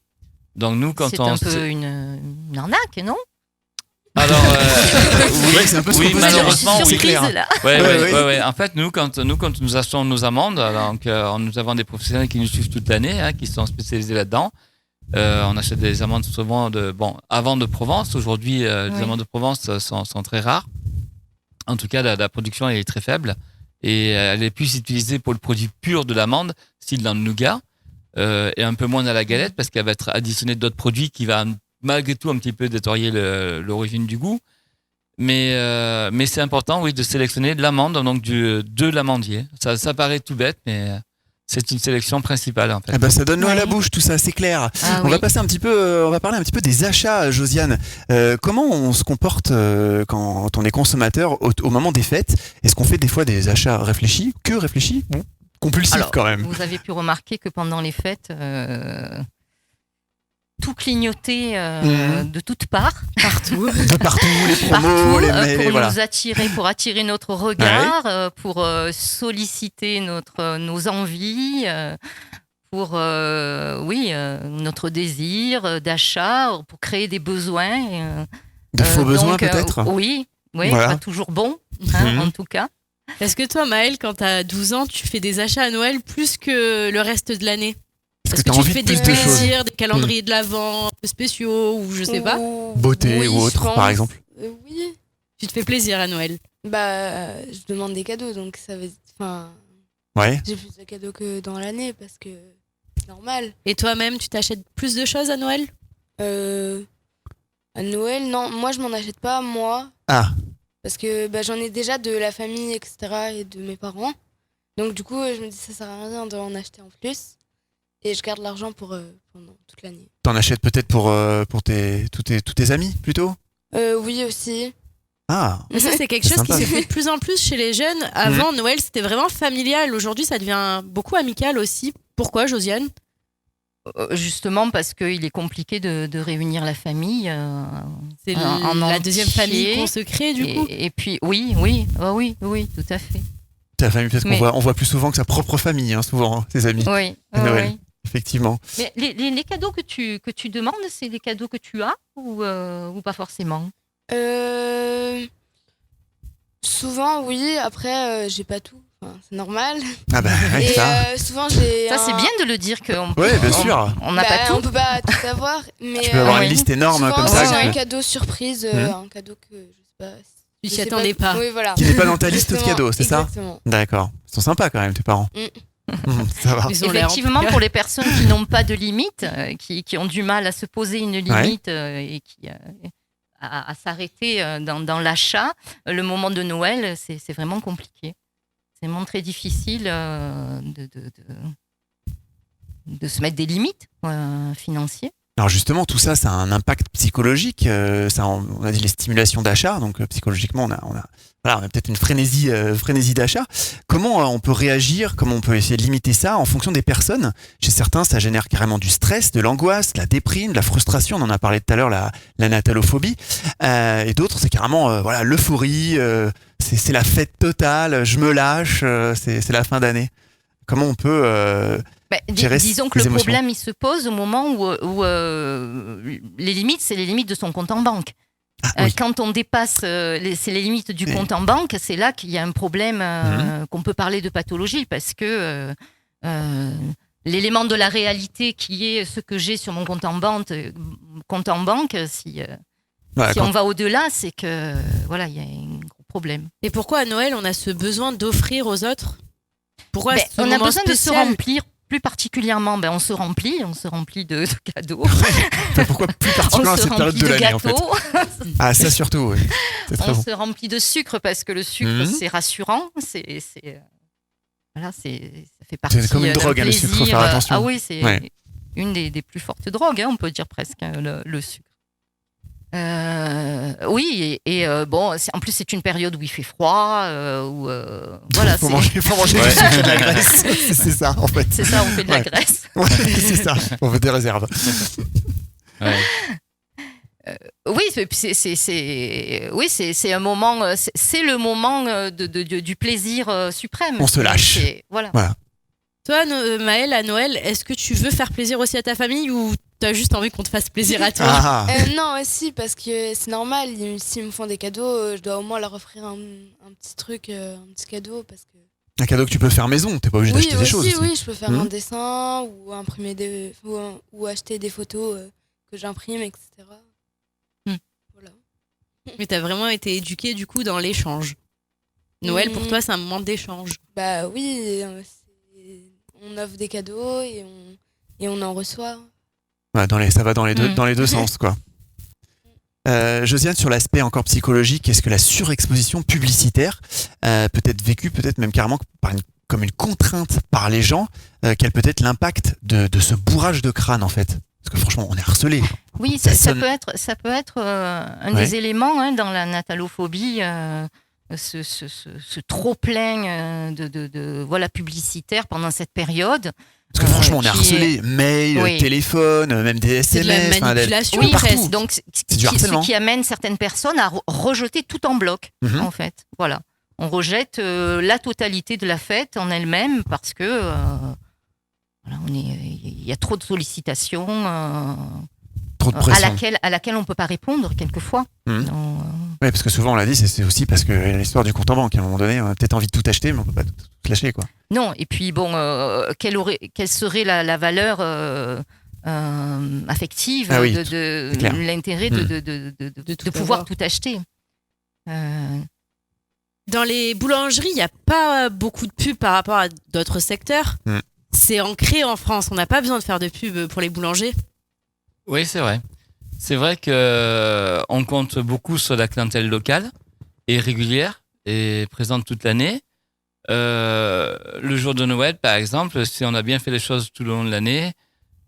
Donc, nous, quand C'est on... un peu une arnaque, non? Alors, Ouais, c'est un peu ce oui, qu'on peut malheureusement, dire. oui. C'est clair. Là. Ouais. En fait, nous, quand nous achetons nos amandes, donc, nous avons des professionnels qui nous suivent toute l'année, qui sont spécialisés là-dedans. On achète des amandes souvent avant de Provence. Aujourd'hui, les amandes de Provence sont très rares. En tout cas, la production est très faible et elle est plus utilisée pour le produit pur de l'amande, style dans le nougat, et un peu moins dans la galette parce qu'elle va être additionnée d'autres produits qui va malgré tout un petit peu détérioriser l'origine du goût. Mais c'est important, oui, de sélectionner de l'amande, donc de l'amandier. Ça paraît tout bête, mais c'est une sélection principale en fait. Ah bah, ça donne l'eau à la bouche, tout ça, c'est clair. On va passer un petit peu, on va parler un petit peu des achats, Josiane. Comment on se comporte quand on est consommateur au moment des fêtes? Est-ce qu'on fait des fois des achats réfléchis, compulsifs? Alors, quand même? vous avez pu remarquer que pendant les fêtes, tout clignotait de toutes parts, Partout. De partout, les promos, partout, les mails, pour voilà. nous attirer, pour attirer notre regard, pour solliciter nos envies, pour notre désir d'achat, pour créer des besoins. De faux besoins donc, peut-être? Oui, Voilà. pas toujours bon, en tout cas. Est-ce que toi, Maëlle, quand t'as 12 ans, tu fais des achats à Noël plus que le reste de l'année? Est-ce que t'as tu te envie fais de des plus de choses? plaisirs, des calendriers de l'Avent un peu spéciaux ou je sais pas? Beauté Oui, ou je autre, pense. par exemple? Oui. Tu te fais plaisir à Noël? Bah, je demande des cadeaux, donc ça veut. Enfin, Ouais. j'ai plus de cadeaux que dans l'année parce que c'est normal. Et toi-même, tu t'achètes plus de choses à Noël? À Noël, non, moi je m'en achète pas, moi. Ah. Parce que j'en ai déjà de la famille, etc. et de mes parents. Donc du coup, je me dis ça sert à rien d'en acheter en plus. et je garde l'argent pour pendant toute l'année. T'en achètes peut-être pour tous tes amis plutôt? Oui aussi. Ah, Mais ça, c'est quelque C'est chose qui sympa. se fait de plus en plus chez les jeunes. Avant, Noël, c'était vraiment familial. Aujourd'hui, ça devient beaucoup amical aussi. Pourquoi, Josiane? Justement parce qu'il est compliqué de réunir la famille. C'est en la entier. deuxième famille qu'on se crée, du coup. Et puis, oui, tout à fait. ta famille, peut-être Mais- qu'on voit plus souvent que sa propre famille, hein, souvent, hein, ses amis. Oui, À Noël. oui. Effectivement. Mais les cadeaux que tu demandes, c'est des cadeaux que tu as ou pas forcément? Souvent, oui. Après, j'ai pas tout. Enfin, c'est normal. Ah bah, ouais, Et ça. souvent, j'ai. Ça, c'est bien de le dire qu'on Ouais, bien sûr. on n'a pas On tout. peut pas tout avoir. Mais Tu peux avoir oui. une liste énorme souvent, comme c'est ça. un que- cadeau surprise, un cadeau que je sais pas. Tu je t'y sais attendais pas. Oui, voilà. Qui n'est pas dans ta liste de Exactement, cadeaux, c'est ça? Exactement. D'accord. Ils sont sympas quand même, tes parents. Ça va. Ils ont l'air, en tout Effectivement, cas. pour les personnes qui n'ont pas de limite, qui ont du mal à se poser une limite et qui à s'arrêter dans l'achat, le moment de Noël, c'est vraiment compliqué. C'est vraiment très difficile de se mettre des limites financières. Alors justement, tout ça, ça a un impact psychologique. Ça, on a dit les stimulations d'achat, donc psychologiquement, on a peut-être une frénésie d'achat. Comment on peut réagir? Comment on peut essayer de limiter ça en fonction des personnes? Chez certains, ça génère carrément du stress, de l'angoisse, de la déprime, de la frustration. On en a parlé tout à l'heure, la natalophobie. Et d'autres, c'est carrément voilà, l'euphorie. C'est la fête totale. Je me lâche. C'est la fin d'année. Comment on peut gérer Disons que les le émotions? problème, il se pose au moment où les limites, c'est les limites de son compte en banque. Oui. Quand on dépasse c'est les limites du compte en banque, c'est là qu'il y a un problème qu'on peut parler de pathologie parce que l'élément de la réalité qui est ce que j'ai sur mon compte en banque, si Ouais, on va au-delà, c'est que voilà, il y a un gros problème. Et pourquoi à Noël, on a ce besoin d'offrir aux autres? Pourquoi Ben, ce on a moment besoin de se spécial? remplir. Plus particulièrement, on se remplit de cadeaux. Enfin, pourquoi plus On particulièrement à se cette période remplit de de l'année en fait? gâteaux, Ah, ça surtout, oui. C'est très on bon. se remplit de sucre parce que le sucre, c'est rassurant. Voilà, ça fait partie C'est comme une d'un drogue, hein, le sucre, faut plaisir. faire attention. Ah oui, c'est Ouais. une des plus fortes drogues, hein, on peut dire presque, le sucre. Oui, bon, en plus, c'est une période où il fait froid, où voilà, Faut manger du sucre et de la graisse. C'est ça, en fait. c'est ça, on fait de la Ouais. graisse. Ouais, c'est ça. On veut des réserves. Ouais. Oui, c'est un moment, c'est le moment du plaisir suprême. On se lâche. Voilà. Toi, Maëlle, à Noël, est-ce que tu veux faire plaisir aussi à ta famille ou t'as juste envie qu'on te fasse plaisir à toi? Ah, Non, aussi, parce que c'est normal. S'ils me font des cadeaux, je dois au moins leur offrir un petit truc, un petit cadeau. Parce que... un cadeau que tu peux faire maison, t'es pas obligé Oui, d'acheter des choses. aussi, oui, je peux faire Mhm. un dessin ou imprimer ou acheter des photos que j'imprime, etc. Hmm. Voilà. Mais t'as vraiment été éduquée du coup dans l'échange. Noël, pour Mhm. toi, c'est un moment d'échange. Bah oui, on offre des cadeaux et on en reçoit. Ouais, ça va dans les deux sens, quoi. Josiane, sur l'aspect encore psychologique, est-ce que la surexposition publicitaire peut être vécue, peut-être même carrément comme une contrainte par les gens, quel peut être l'impact de ce bourrage de crâne en fait? Parce que franchement, on est harcelé. Oui, Ça ça sonne- peut être un Ouais. des éléments dans la natalophobie, ce trop plein de voilà publicitaire pendant cette période. Parce que franchement, on est qui harcelé. Mail, Oui. téléphone, même des C'est de la SMS. enfin, manipulation Oui, partout. presque. donc C'est du harcèlement. ce qui amène certaines personnes à rejeter tout en bloc, Mhm. en fait. Voilà. On rejette la totalité de la fête en elle-même parce que voilà, il y a trop de sollicitations Trop de à pression. laquelle on ne peut pas répondre quelquefois. Mhm. Donc, Oui, parce que souvent on l'a dit, c'est aussi parce que l'histoire du compte en banque. À un moment donné, on a peut-être envie de tout acheter, mais on peut pas tout lâcher, quoi. non, et puis bon, quelle serait la valeur affective Ah oui, de clair. l'intérêt Mhm. de tout pouvoir avoir. tout acheter. Dans les boulangeries, il n'y a pas beaucoup de pubs par rapport à d'autres secteurs. Mm. C'est ancré en France. On n'a pas besoin de faire de pub pour les boulangers. Oui, c'est vrai. C'est vrai que on compte beaucoup sur la clientèle locale et régulière et présente toute l'année. Le jour de Noël, par exemple, si on a bien fait les choses tout le long de l'année,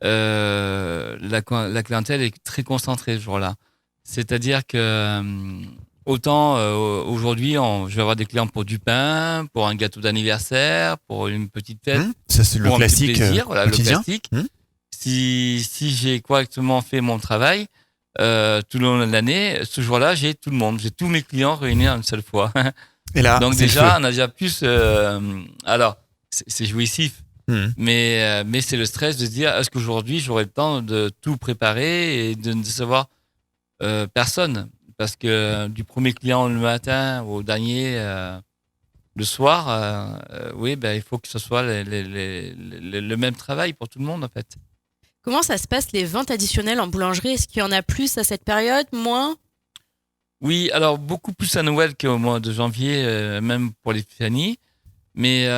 la clientèle est très concentrée ce jour-là. C'est-à-dire que autant aujourd'hui, je vais avoir des clients pour du pain, pour un gâteau d'anniversaire, pour une petite fête, Ça, c'est le pour un petit classique plaisir, voilà, le quotidien. classique. Si j'ai correctement fait mon travail tout le long de l'année, ce jour-là, j'ai tout le monde, j'ai tous mes clients réunis en une seule fois. Et là, Donc c'est le déjà, feu. on a déjà plus. Alors, c'est jouissif, mais c'est le stress de se dire est-ce qu'aujourd'hui j'aurai le temps de tout préparer et de ne savoir personne, parce que du premier client le matin au dernier le soir, oui, ben il faut que ce soit le même travail pour tout le monde en fait. Comment ça se passe les ventes additionnelles en boulangerie? Est-ce qu'il y en a plus à cette période, moins? Oui, alors beaucoup plus à Noël qu'au mois de janvier, même pour l'épiphanie. Mais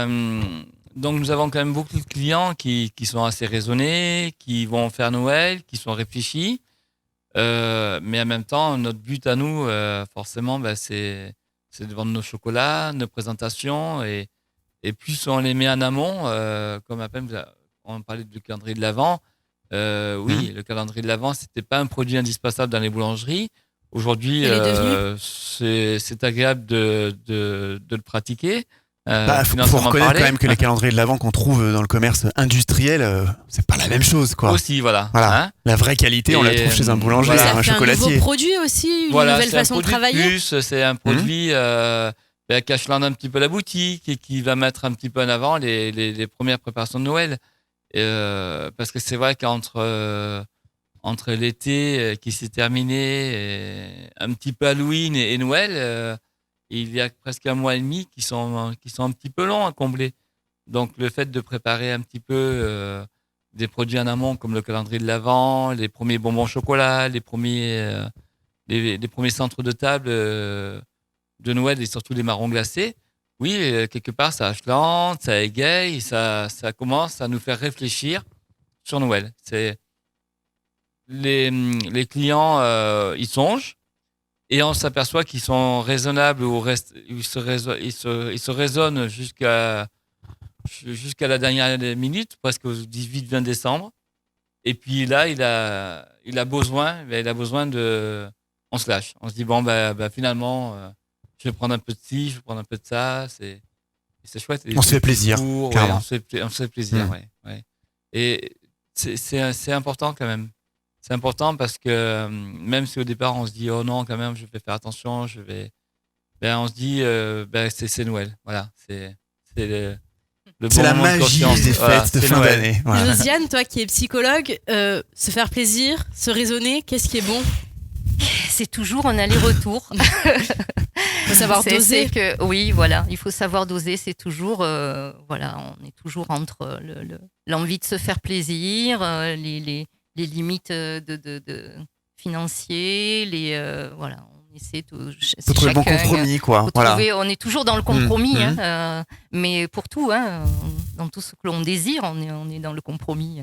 donc nous avons quand même beaucoup de clients qui sont assez raisonnés, qui vont faire Noël, qui sont réfléchis. Mais en même temps, notre but à nous, forcément, c'est de vendre nos chocolats, nos présentations. Et plus on les met en amont, comme à peine on parlait du calendrier de l'Avent. Oui, le calendrier de l'Avent, c'était pas un produit indispensable dans les boulangeries. Aujourd'hui, Il est devenu c'est agréable de le pratiquer. Faut Financièrement reconnaître parler. quand même que les calendriers de l'Avent qu'on trouve dans le commerce industriel, c'est pas la même chose, quoi. Aussi, voilà. Voilà. Hein. La vraie qualité, on la Et, trouve chez un boulanger, voilà. Ça un fait un nouveau chocolatier. produit aussi, une Voilà, nouvelle c'est un façon de produit travailler. plus, c'est un produit qui achète un petit peu la boutique et qui va mettre un petit peu en avant les premières préparations de Noël. Parce que c'est vrai entre l'été qui s'est terminé, et un petit peu Halloween et Noël, il y a presque un mois et demi qui sont un petit peu longs à combler. Donc le fait de préparer un petit peu des produits en amont comme le calendrier de l'Avent, les premiers bonbons au chocolat, les premiers centres de table de Noël et surtout les marrons glacés, oui, quelque part ça achelante, ça égaye, ça commence à nous faire réfléchir sur Noël. C'est les clients, ils songent et on s'aperçoit qu'ils sont raisonnables ou ils se raisonnent jusqu'à la dernière minute, presque au 18-20 décembre. Et puis là, il a besoin de, on se lâche. On se dit bon, finalement, je vais prendre un peu de ci, je vais prendre un peu de ça. C'est chouette. On se fait plaisir, Ouais, clairement. on se fait plaisir, ouais. Et c'est important quand même. C'est important parce que même si au départ on se dit oh non quand même je vais faire attention, on se dit c'est Noël, voilà, c'est le C'est bon la moment de magie conscience. des Voilà, fêtes de c'est fin Noël. d'année. Voilà. Josiane, toi qui es psychologue, se faire plaisir, se raisonner, qu'est-ce qui est bon? C'est toujours un aller-retour. Faut savoir doser. Oui, voilà, il faut savoir doser. C'est toujours, voilà, on est toujours entre l'envie de se faire plaisir, les limites de financiers, voilà, on essaie de. Faut trouver le bon compromis, quoi. Voilà. On est toujours dans le compromis, Mmh. mais pour tout, dans tout ce que l'on désire, on est dans le compromis.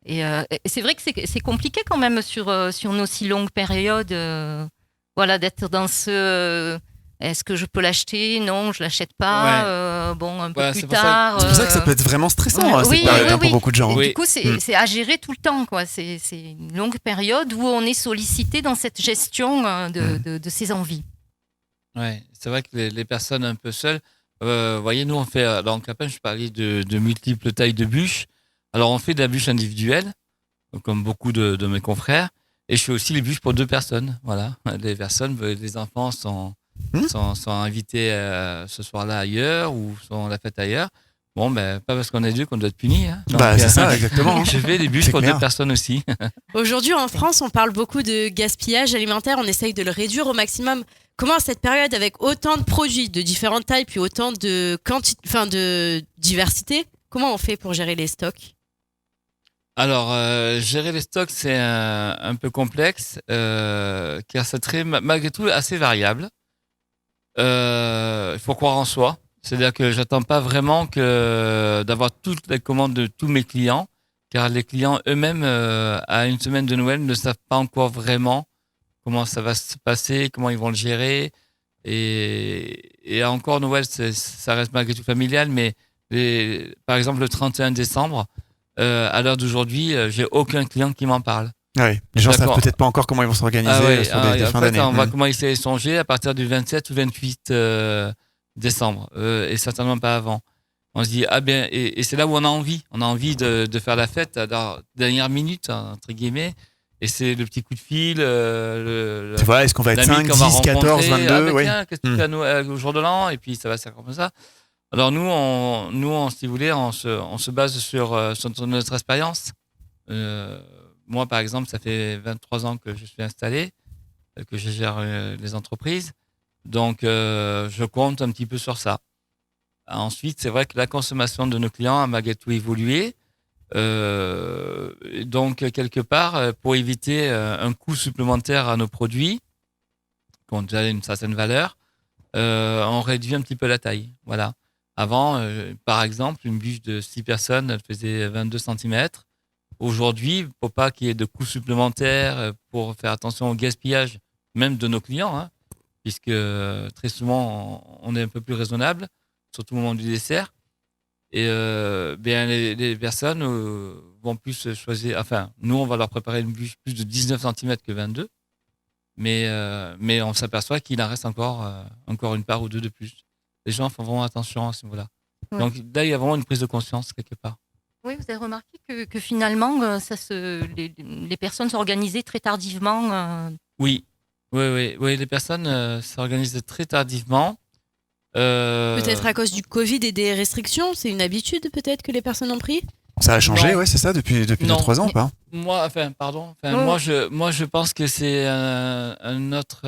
Et c'est vrai que c'est compliqué quand même sur une aussi longue période, voilà, d'être dans ce. Est-ce que je peux l'acheter? Non, je l'achète pas. Bon, un peu Ouais, plus c'est pour ça tard. C'est pour ça que ça peut être vraiment stressant, oui, cette période, oui, pour oui. beaucoup de gens. Et Oui. du coup, c'est à gérer tout le temps, quoi. C'est une longue période où on est sollicité dans cette gestion de ses envies. Ouais, c'est vrai que les personnes un peu seules, voyez, nous on fait dans le Capin, je parlais de multiples tailles de bûches. Alors on fait de la bûche individuelle, comme beaucoup de mes confrères, et je fais aussi les bûches pour 2 personnes. Voilà, les enfants sont invités ce soir-là ailleurs ou sont à la fête ailleurs. Bon, pas parce qu'on est 2 qu'on doit être punis. Hein. Donc, C'est ça, exactement. je fais des bûches C'est pour clair. 2 personnes aussi. Aujourd'hui, en France, on parle beaucoup de gaspillage alimentaire. On essaye de le réduire au maximum. Comment, à cette période, avec autant de produits de différentes tailles, puis autant de de diversité, comment on fait pour gérer les stocks? Alors, gérer les stocks, c'est un peu complexe, car c'est malgré tout assez variable. Il faut croire en soi. C'est-à-dire que j'attends pas vraiment d'avoir toutes les commandes de tous mes clients, car les clients eux-mêmes, à une semaine de Noël, ne savent pas encore vraiment comment ça va se passer, comment ils vont le gérer. Et encore, Noël, ça reste malgré tout familial, mais par exemple, le 31 décembre, à l'heure d'aujourd'hui, j'ai aucun client qui m'en parle. Ouais. Les gens savent D'accord. peut-être pas encore comment ils vont s'organiser sur des en fins fait, d'année. on va commencer à y songer à partir du 27 ou 28 décembre, et certainement pas avant. On se dit, ah bien, et c'est là où on a envie. On a envie de faire la fête à la dernière minute, entre guillemets. Et c'est le petit coup de fil, Tu vois, est-ce qu'on va être l'ami 5, qu'on va 10, 14, rencontrer. 22 Ah ben ouais. tiens, qu'est-ce que tu fais à Noël, au jour de l'an? Et puis ça va se faire comme ça. Alors nous, si vous voulez, on se base sur notre expérience. Moi, par exemple, ça fait 23 ans que je suis installé, que je gère les entreprises. Donc, je compte un petit peu sur ça. Ensuite, c'est vrai que la consommation de nos clients a malgré tout évolué. Donc, quelque part, pour éviter un coût supplémentaire à nos produits, qui ont déjà une certaine valeur, on réduit un petit peu la taille. Voilà. Avant, par exemple, une bûche de 6 personnes, elle faisait 22 cm. Aujourd'hui, pour pas qu'il y ait de coûts supplémentaires, pour faire attention au gaspillage, même de nos clients, hein, puisque très souvent, on est un peu plus raisonnable, surtout au moment du dessert. Et bien les personnes vont plus choisir. Enfin, nous, on va leur préparer une bûche plus de 19 cm que 22. Mais on s'aperçoit qu'il en reste encore une part ou deux de plus. Les gens font vraiment attention à ce niveau-là. Ouais. Donc là, il y a vraiment une prise de conscience quelque part. Oui, vous avez remarqué que finalement, les personnes s'organisaient très tardivement. Oui, les personnes s'organisent très tardivement. Peut-être à cause du Covid et des restrictions, c'est une habitude peut-être que les personnes ont pris. Ça a changé, Non. ouais, c'est ça, depuis Non. 2-3 ans, ou pas? Moi, je pense que c'est une autre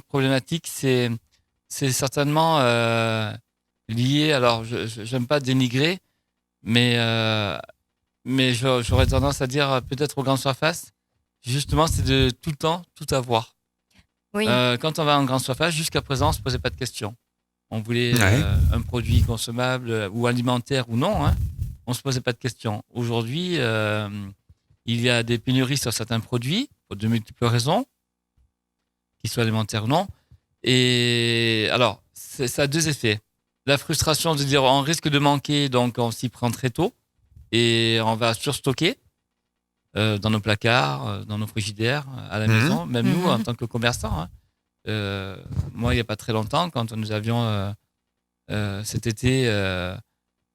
problématique. C'est certainement lié. Alors, je n'aime pas dénigrer, mais j'aurais tendance à dire peut-être aux grandes surfaces. Justement, c'est de tout le temps tout avoir. Oui. Quand on va en grande surface, jusqu'à présent, on ne se posait pas de questions. On voulait un produit consommable ou alimentaire ou non. Hein. On ne se posait pas de questions. Aujourd'hui, il y a des pénuries sur certains produits, pour de multiples raisons, qu'ils soient alimentaires ou non. Et alors, ça a deux effets. La frustration de dire on risque de manquer, donc on s'y prend très tôt et on va surstocker dans nos placards, dans nos frigidaires, à la maison. Même nous, en tant que commerçants. Hein. Moi, il n'y a pas très longtemps, quand nous avions cet été,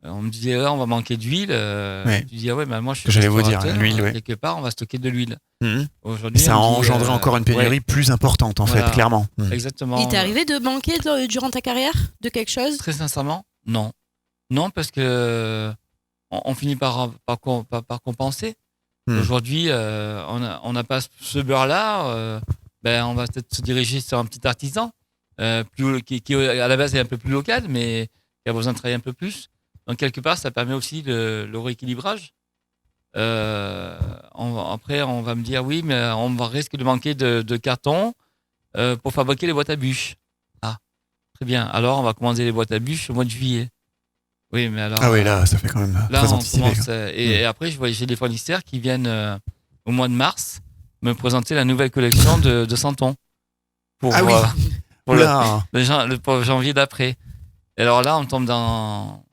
on me disait on va manquer d'huile. Je dis mais moi je suis j'allais vous dire, restaurateur, l'huile, ouais. quelque part on va stocker de l'huile. Et ça a engendré encore une pénurie plus importante, en fait, clairement. Exactement. Il t'est arrivé de manquer durant ta carrière de quelque chose? Très sincèrement, non. Non, parce que on finit par compenser. Aujourd'hui, on n'a pas ce beurre-là. On va peut-être se diriger sur un petit artisan qui à la base est un peu plus local, mais qui a besoin de travailler un peu plus. Donc quelque part, ça permet aussi le rééquilibrage. Après, on va me dire oui, mais on va risque de manquer de carton pour fabriquer les boîtes à bûches. Ah, très bien. Alors, on va commander les boîtes à bûches au mois de juillet. Oui, mais alors. Ah oui, là, ça fait quand même là, très on anticipé. commence, et après, j'ai des fournisseurs qui viennent au mois de mars me présenter la nouvelle collection de Santon. Pour, ah oui. Pour le janvier d'après. Et alors là, on tombe dans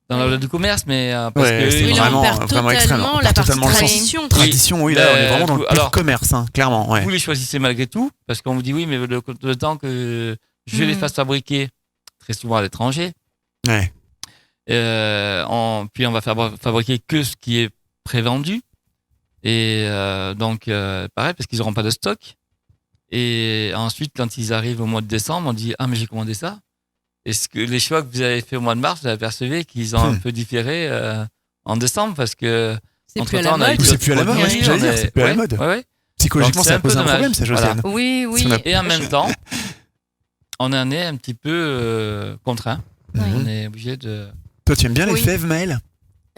la loi du commerce, mais parce que c'est vraiment extrême. La partie totalement tradition. Tradition, oui, là, on est vraiment dans le pur commerce, hein, clairement. Ouais. Vous les choisissez malgré tout, parce qu'on vous dit oui, mais le temps que je les fasse fabriquer, très souvent à l'étranger. Ouais. Puis on va fabriquer que ce qui est prévendu. Et donc, pareil, parce qu'ils n'auront pas de stock. Et ensuite, quand ils arrivent au mois de décembre, on dit ah, mais j'ai commandé ça. Est-ce que les choix que vous avez fait au mois de mars, vous apercevez qu'ils ont un peu différé en décembre parce que c'est plus à la mode. C'est plus à la mode, c'est plus à la mode. Ouais. Psychologiquement, ça pose un problème, ça, Josiane. Voilà. Oui. Et en même temps, on en est un petit peu contraint. On est obligé de. Toi, tu aimes bien les fèves, Maëlle?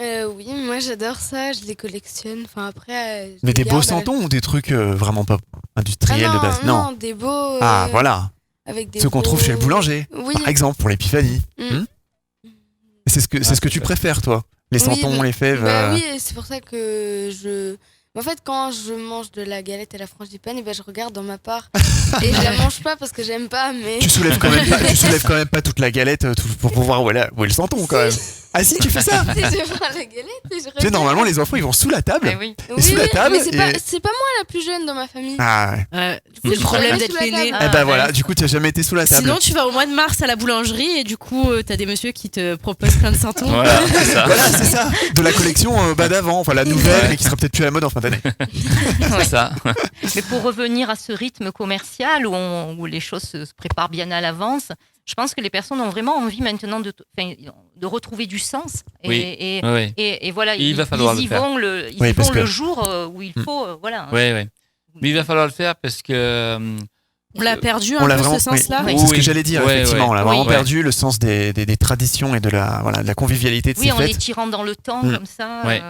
Oui, moi j'adore ça, je les collectionne. Enfin, après, mais des beaux santons ou des trucs vraiment pas industriels de base? Non, des beaux. Ah, voilà. Avec des ceux qu'on trouve chez le boulanger, par exemple, pour l'épiphanie. C'est ce que tu préfères, toi? Les santons, les fèves Oui, c'est pour ça que En fait, quand je mange de la galette à la frangipane, je regarde dans ma part et je la mange pas parce que j'aime pas, mais Tu soulèves quand même pas toute la galette pour voir où est le senton quand même. Ah si, tu fais ça. si je prends la galette et je Tu sais, regarde. normalement, les enfants, ils vont sous la table. Eh oui. Et sous la table, mais et- c'est pas moi la plus jeune dans ma famille. Ah ouais. C'est le problème Sous d'être la l'aîné. table. Eh ben ouais. voilà, du coup, tu as jamais été sous la table. Sinon, tu vas au mois de mars à la boulangerie et du coup, t'as des messieurs qui te proposent plein de santons. Voilà, c'est ça. Voilà, c'est ça. De la collection d'avant, enfin la nouvelle, Ouais. mais qui sera peut-être plus à la mode en fin d'année. C'est ça. Mais pour revenir à ce rythme commercial où les choses se préparent bien à l'avance, je pense que les personnes ont vraiment envie maintenant de retrouver du sens. Oui. Oui. Et voilà, Il va falloir ils le y faire. vont Oui, parce que- le jour où il faut. Voilà. Oui, oui. Mais il va falloir le faire parce que On l'a perdu On un l'a peu vraiment. ce sens-là. oui, Oui. c'est ce que j'allais dire, Ouais, effectivement. ouais. On a vraiment Oui. perdu le sens des traditions et de la convivialité de Oui, ces en les fêtes. tirant dans le temps Mm. comme ça. Ouais.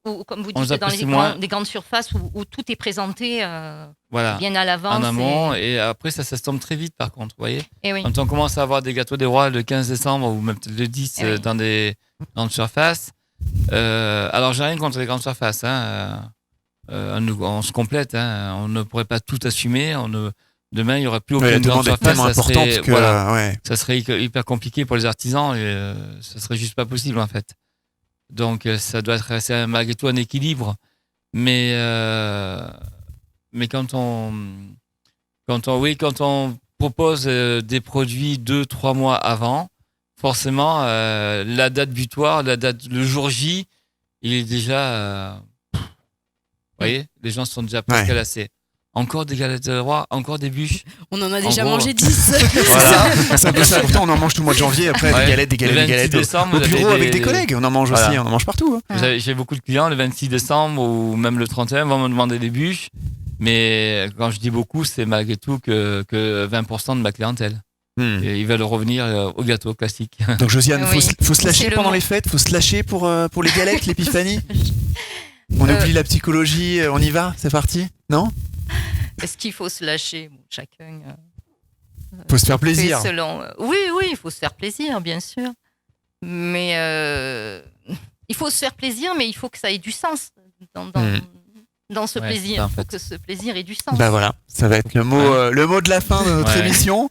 Ou comme vous On les dites, dans apprécie moins. des grandes surfaces où tout est présenté voilà, bien à l'avance. en amont. Et après, ça s'estompe très vite, par contre. Vous voyez, Et oui. quand on commence à avoir des gâteaux des rois le 15 décembre ou même le 10 Eh oui. dans des grandes surfaces. Alors, j'ai rien contre les grandes surfaces. Hein. On se complète. Hein. On ne pourrait pas tout assumer. Demain, il n'y aurait plus Ouais, aucune la grande demande est surface. tellement Ça serait, importante que. voilà, Ouais. ça serait hyper compliqué pour les artisans et ça serait juste pas possible en fait. Donc ça doit être malgré tout un équilibre. Mais quand on propose des produits 2-3 mois avant, forcément la date butoir, le jour J, il est déjà, vous voyez, les gens sont déjà presque Ouais. lassés. Encore des galettes de roi, encore des bûches. On en a déjà gros. mangé 10. Voilà. C'est un peu ça. Pourtant, on en mange tout le mois de janvier. Après, Ouais. des galettes, des Le 26 galettes. décembre, Au vous avez bureau avec des collègues, on en mange aussi. Voilà. On en mange partout. hein. J'ai beaucoup de clients le 26 décembre ou même le 31 vont me demander des bûches. Mais quand je dis beaucoup, c'est malgré tout que 20% de ma clientèle. Hmm. Et ils veulent revenir au gâteau classique. Donc, Josiane, Oui. faut se lâcher C'est le pendant mot. les fêtes. Faut se lâcher pour les galettes, l'épiphanie. On oublie la psychologie. On y va. C'est parti. Non? Est-ce qu'il faut se lâcher? Bon, chacun. Faut se faire plaisir. fait selon. Oui, il faut se faire plaisir, bien sûr. Mais il faut se faire plaisir, mais il faut que ça ait du sens dans ce Ouais, plaisir. c'est ça, en Il faut fait. que ce plaisir ait du sens. Bah voilà, ça va être le mot de la fin de notre Ouais. émission.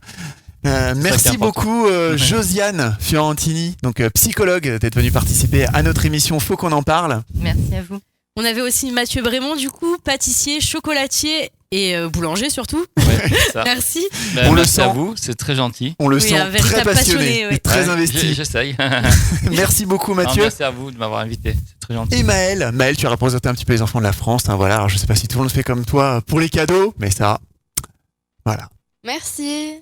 Merci important. beaucoup Josiane Fiorentini, donc psychologue, d'être venue participer à notre émission Faut qu'on en parle. Merci à vous. On avait aussi Mathieu Brémond, du coup, pâtissier, chocolatier et boulanger surtout. Ouais, c'est ça. Merci. Ben, On le merci à sent. vous, c'est très gentil. On le Oui, sent un très véritable passionné passionné, ouais. et très Ouais, investi. J'essaye. Merci beaucoup Non, Mathieu. merci à vous de m'avoir invité, c'est très gentil. Et Maël, tu as représenté un petit peu les enfants de la France. Hein, voilà, alors je sais pas si tout le monde fait comme toi pour les cadeaux, mais ça, voilà. Merci.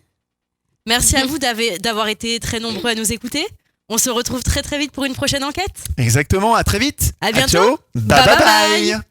Merci à vous d'avoir été très nombreux à nous écouter. On se retrouve très très vite pour une prochaine enquête. Exactement, à très vite. À bientôt. ciao. Bye bye bye.